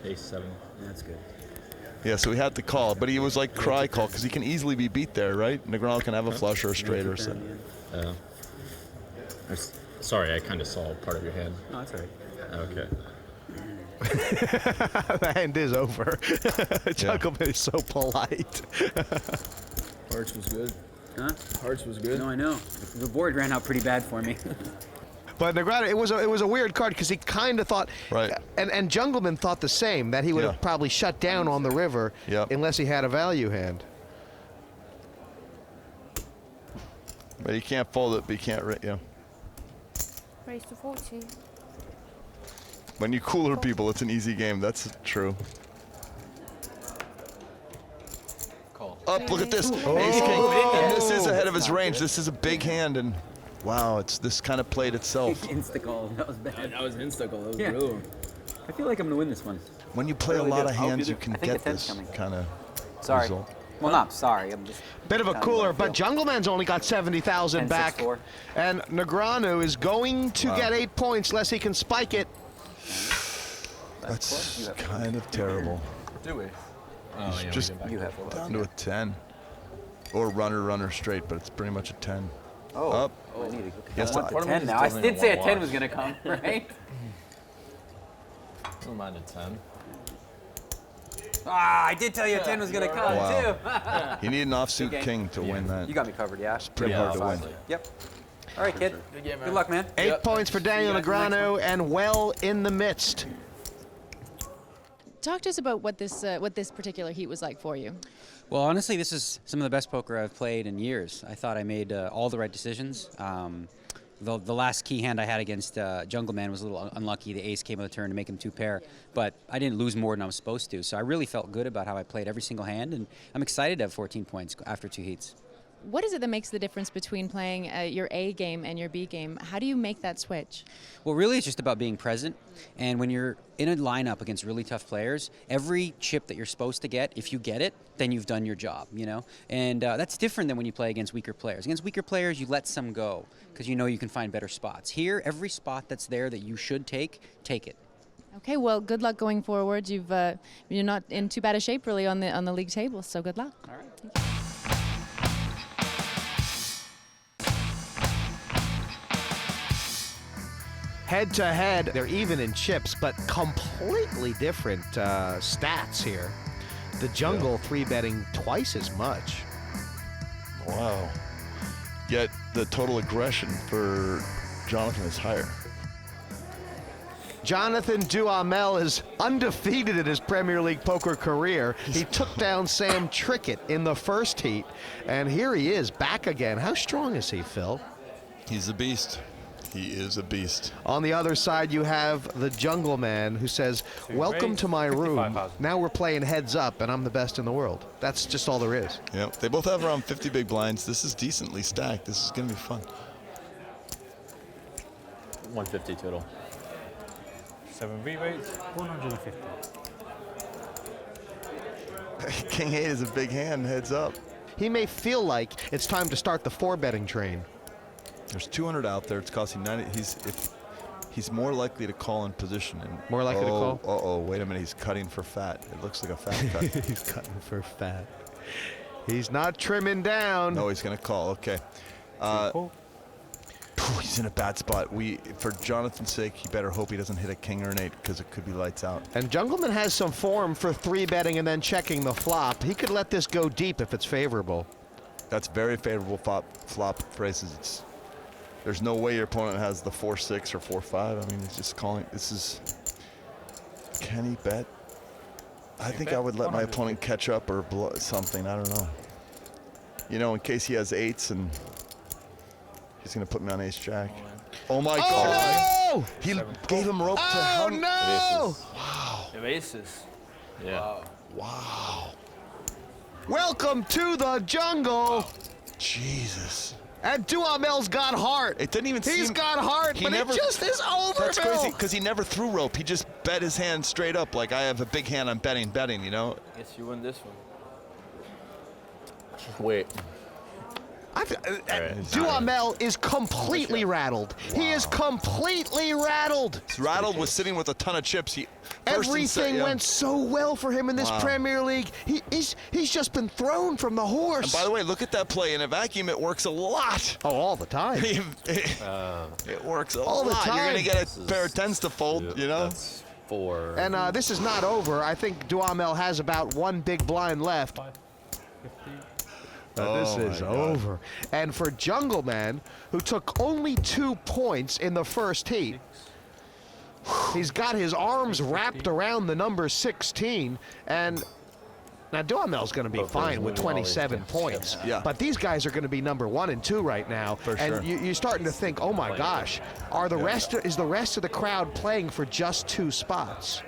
Ace-7. That's good. Yeah, so he had to call, but he was like cry call because he can easily be beat there, right? Negreanu can have a flush or a straight or something. Sorry, I kind of saw part of your hand. No, that's all right. Okay. The hand is over. Jungleman is so polite. Hearts was good. Huh? Hearts was good. No, I know. The board ran out pretty bad for me. But Negreanu, it was a weird card because he kind of thought, and Jungleman thought the same, that he would have probably shut down on the river unless he had a value hand. But he can't fold it, but he can't, Raise to 40. When you cooler people, it's an easy game. That's true. Call. Up, look at this. Ace King. And this is ahead of his range. This is a big hand, and wow, this kind of played itself. Insta-call. That was bad. That was insta-call. That was brutal. I feel like I'm going to win this one. When you play a lot of hands, you can get this kind of result. Well, not sorry. I'm just bit of a cooler, but Jungleman's only got 70,000 back, 10-6-4. and Negreanu is going to get 8 points unless he can spike it. That's kind of terrible. Do we? He's just down to a 10, or runner straight, but it's pretty much a 10. Oh, up. I need to Yes, I want the 10 now. I did say a 10 was going to come, right? I don't mind a 10. Ah, I did tell you a 10 was going to come, Wow. too. You need an offsuit king to win that. You got me covered, yeah? It's pretty hard to win. Yep. All right, kid. Good luck, man. 8 points for Daniel Negreanu, and well in the midst. Talk to us about what this particular heat was like for you. Well, honestly, this is some of the best poker I've played in years. I thought I made all the right decisions. the last key hand I had against Jungleman was a little unlucky. The ace came on the turn to make him 2-pair, but I didn't lose more than I was supposed to. So I really felt good about how I played every single hand, and I'm excited to have 14 points after 2 heats. What is it that makes the difference between playing your A game and your B game? How do you make that switch? Well, really, it's just about being present. And when you're in a lineup against really tough players, every chip that you're supposed to get, if you get it, then you've done your job, you know? And that's different than when you play against weaker players. Against weaker players, you let some go because you know you can find better spots. Here, every spot that's there that you should take it. Okay, well, good luck going forward. You're not in too bad a shape, really, on the league table, so good luck. All right. Head to head, they're even in chips, but completely different stats here. The jungle 3-betting twice as much. Wow. Yet the total aggression for Jonathan is higher. Jonathan Duhamel is undefeated in his Premier League poker career. He took down Sam Trickett in the first heat, and here he is back again. How strong is he, Phil? He's a beast. He is a beast. On the other side, you have the Jungleman who says, welcome to my room. Now we're playing heads up, and I'm the best in the world. That's just all there is. Yep. They both have around 50 big blinds. This is decently stacked. This is going to be fun. 150 total. 7 re-rates. 150. King 8 is a big hand, heads up. He may feel like it's time to start the 4-betting train. There's 200 out there. It's costing 90. He's more likely to call in position. And more likely to call? Uh-oh, wait a minute. He's cutting for fat. It looks like a fat cut. He's cutting for fat. He's not trimming down. No, he's going to call. Okay. He's in a bad spot. For Jonathan's sake, he better hope he doesn't hit a king or an 8 because it could be lights out. And Jungleman has some form for 3-betting and then checking the flop. He could let this go deep if it's favorable. That's very favorable flop phrases. There's no way your opponent has the 4-6 or 4-5. I mean, he's just calling. Can he bet? I think I would let my opponent catch up or blow something. I don't know. You know, in case he has 8s and he's going to put me on ace-jack. Oh, my God. No! He gave him rope to Oh, no! Wow. Aces. Yeah. Wow. Welcome to the jungle. Jesus. And Duhamel's got heart. It didn't even seem... He's got heart, but it just is over, That's Bill. crazy, because he never threw rope. He just bet his hand straight up. Like, I have a big hand, I'm betting, you know? I guess you win this one. Wait. Duhamel is completely rattled. Wow. He is completely rattled. He's rattled with sitting with a ton of chips. Everything went so well for him in this Premier League. He's just been thrown from the horse. And by the way, look at that play. In a vacuum, it works a lot. Oh, all the time. It works all the time. You're going to get a pair of 10s to fold, you know? That's 4. And this is not over. I think Duhamel has about 1 big blind left. 50. This is over. And for Jungleman, who took only 2 points in the first heat, he's got his arms wrapped around the number 16. And now Duhamel's going to be fine with 27 points. Yeah. But these guys are going to be number 1 and 2 right now. For and sure. you're starting to think, oh my gosh, is the rest of the crowd playing for just 2 spots?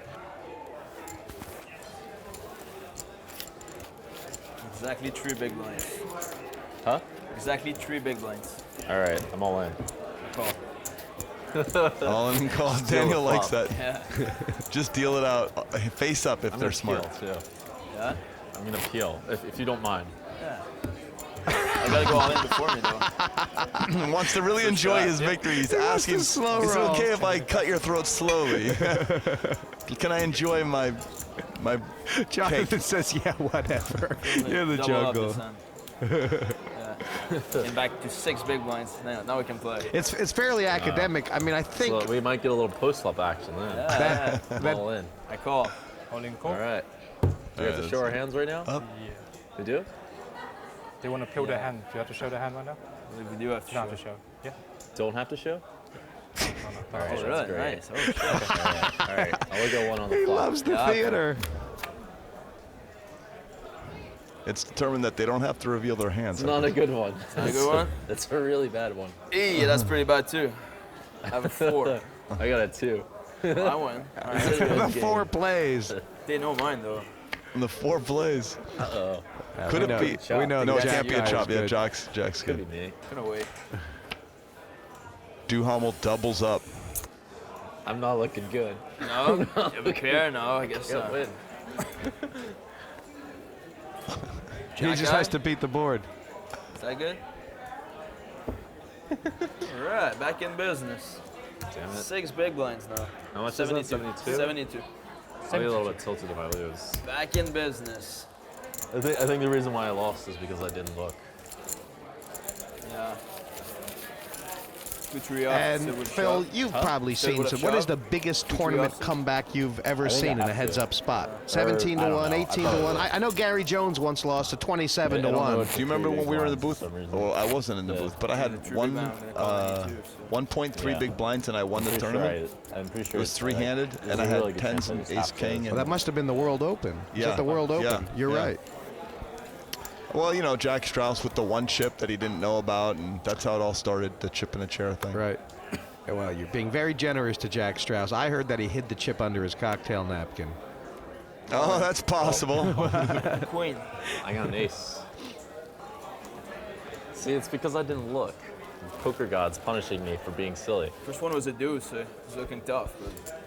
Exactly 3 big blinds. Huh? Exactly 3 big blinds. All right, I'm all in. Call. All in call. Daniel likes that. Yeah. Just deal it out. Face up if they're smart. Too. Yeah? I'm going to peel, if you don't mind. Yeah. I gotta go all in before me, though. Wants to really enjoy his victory. He's asking, is it okay if I cut your throat slowly? Can I enjoy my Jonathan cake? says, yeah, whatever. You're the Double jungle. up and back to 6 big blinds. Now we can play. It's fairly academic. I mean, I think... So we might get a little post-flop action then. I'm all in. I call. All in call. All right. Do we have to show our hands right now? Yeah. We do? They want to peel their hand. Do you have to show their hand right now? We do have to have to show. Yeah. Don't have to show? No. All right, Oh, that's really? great. Nice. Oh, shit. All right. I'll go 1 on the He flop. loves the Yeah, theater. It's determined that they don't have to reveal their hands. It's not a good one. Not a good one? That's a really bad one. Yeah, that's pretty bad too. I have a 4. I got a 2. I won. The 4 plays. They know mine though. And the 4 plays. Uh-oh. Could it be? We know No, it Jack can't be a guy is chop. Yeah, good. Jack's Could good. be me. Gonna wait. Duhamel doubles up. I'm not looking good. No? You be fair? No, I guess Good not. win. He just has to beat the board. Is that good? Alright, back in business. Damn it. 6 big blinds now. How much is that? 72? 72. I'll be a little bit tilted if I lose. Back in business. I think the reason why I lost is because I didn't look. Yeah. And Phil, you've probably seen some. What is the biggest tournament comeback you've ever seen in a heads-up spot? 17 to 1, 18 to 1. I know Gary Jones once lost to 27 to 1. Do you remember when we were in the booth? Well, I wasn't in the booth, but I had 1.3 big blinds and I won the tournament. I'm pretty sure it was 3-handed, and I had 10s and ace-king. Well, that must have been the World Open. Yeah. Is that the World Open? You're right. Well, you know, Jack Strauss with the 1 chip that he didn't know about, and that's how it all started, the chip in the chair thing. Right. Well, you're being very generous to Jack Strauss. I heard that he hid the chip under his cocktail napkin. Oh, that's possible. Queen. I got an ace. See, it's because I didn't look. Poker God's punishing me for being silly. First one was a deuce, so it's looking tough. But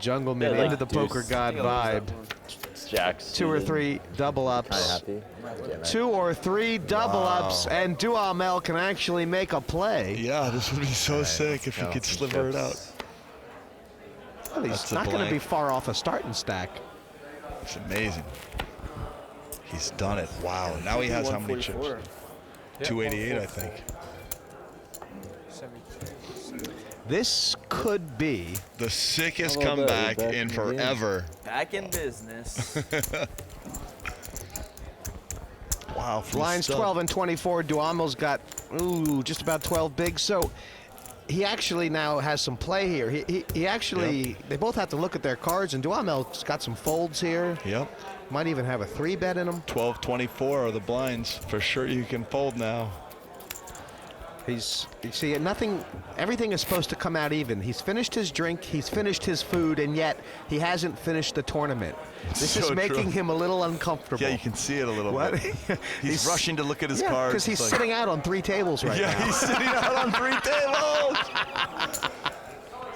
Jungleman Yeah, into the poker god vibe. Jacks. 2 or 3 double ups. Happy. 2 or 3 double ups, and Duhamel can actually make a play. Yeah, this would be so sick if he could sliver it out. Well, he's not going to be far off a starting stack. It's amazing. He's done it. Wow. Now he has how many chips? 288, I think. This could be the sickest comeback in forever. back in business. Wow. Blinds 12 and 24. Duhamel's got just about 12 bigs. So he actually now has some play here. He actually, they both have to look at their cards, and Duhamel's got some folds here. Yep. Might even have a 3-bet in him. 12, 24 are the blinds. For sure you can fold now. You see, everything is supposed to come out even. He's finished his drink, he's finished his food, and yet he hasn't finished the tournament. This is making him a little uncomfortable. Yeah, you can see it a little bit. He's rushing to look at his cards. Because he's sitting out on 3 tables right now. Yeah, he's sitting out on 3 tables.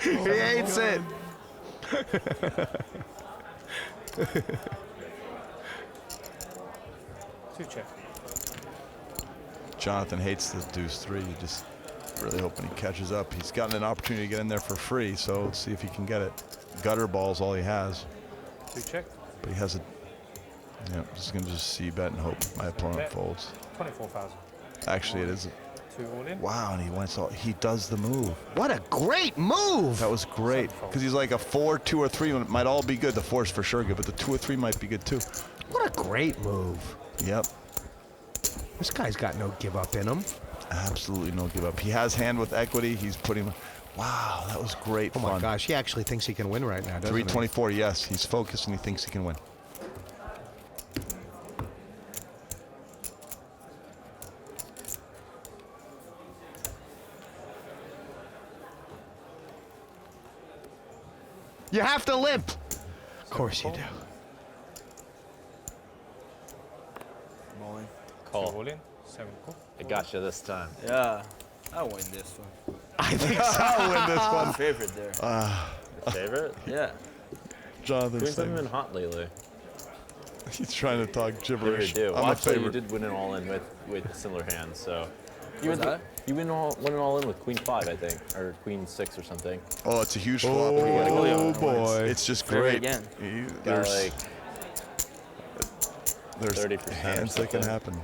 He hates it. Two-check. Jonathan hates the deuce 3. Just really hoping he catches up. He's gotten an opportunity to get in there for free, so let's see if he can get it. Gutter ball's all he has. Two-check. But he has a. Yeah, just gonna c-bet and hope my opponent folds. 24,000. Actually, it is. 2 all in. Wow, and he does the move. What a great move! That was great, because he's like a 4, 2, or 3 might all be good. The 4 is for sure good, but the 2 or 3 might be good too. What a great move. Yep. This guy's got no give up in him. Absolutely no give up. He has hand with equity. He's putting. Wow, that was great fun. Oh my gosh, he actually thinks he can win right now, doesn't 324, yes. He's focused and he thinks he can win. You have to limp. Of course you do. Call. All in. 7 call. I got you this time. Yeah, I'll win this one. I think so. I'll win this one. Favorite there. Favorite? Yeah. Jonathan's Queens haven't been hot lately. He's trying to talk gibberish. Do. I'm Well, a actually, you favorite. did win it all in with similar hands, so. What's that? You win it all in with Queen 5, I think, or Queen 6 or something. Oh, it's a huge flop. Oh, boy. It's just great. Again. Got like There's 30% hands that can happen.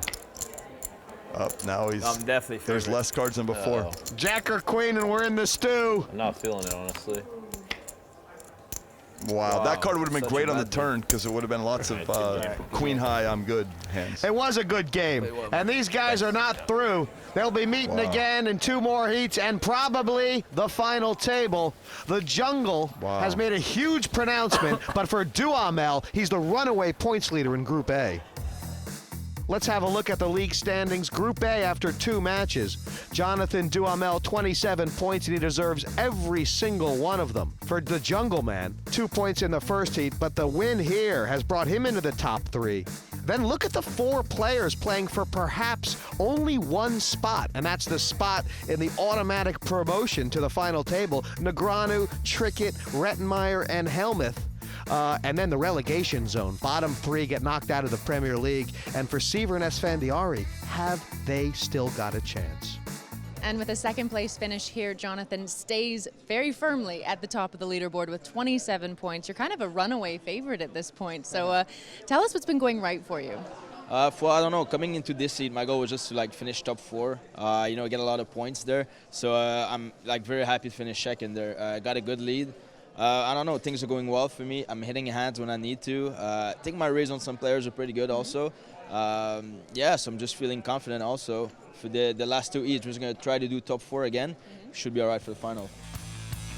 Up now he's. I'm definitely There's favorite. less cards than before. Jack or queen, and we're in the stew. I'm not feeling it, honestly. Wow, that card would have been great on the turn because it would have been lots of queen high, I'm good hands. It was a good game, and these guys are not through. They'll be meeting again in 2 more heats and probably the final table. The Jungle has made a huge pronouncement, but for Duhamel, he's the runaway points leader in Group A. Let's have a look at the league standings. Group A after 2 matches. Jonathan Duhamel, 27 points, and he deserves every single one of them. For the Jungleman, 2 points in the first heat, but the win here has brought him into the top 3. Then look at the 4 players playing for perhaps only 1 spot, and that's the spot in the automatic promotion to the final table. Negreanu, Trickett, Rettenmaier, and Hellmuth. And then the relegation zone. Bottom 3 get knocked out of the Premier League. And for Seiver and Esfandiari, have they still got a chance? And with a second place finish here, Jonathan stays very firmly at the top of the leaderboard with 27 points. You're kind of a runaway favorite at this point. So tell us what's been going right for you. I don't know, coming into this seed, my goal was just to like finish top 4, get a lot of points there. So I'm like very happy to finish second there. Got a good lead. I don't know, things are going well for me. I'm hitting hands when I need to. I think my raise on some players are pretty good also. So I'm just feeling confident also. For the last 2 heats, we're just going to try to do top 4 again. Should be all right for the final.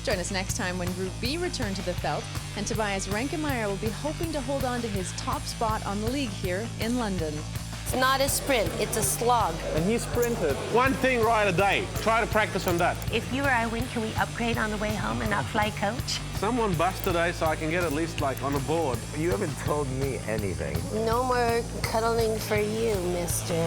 Join us next time when Group B return to the Felt, and Tobias Rettenmaier will be hoping to hold on to his top spot on the league here in London. It's not a sprint, it's a slog. And he sprinted. One thing right a day. Try to practice on that. If you or I win, can we upgrade on the way home and not fly coach? Someone bust today so I can get at least like on a board. You haven't told me anything. No more cuddling for you, mister.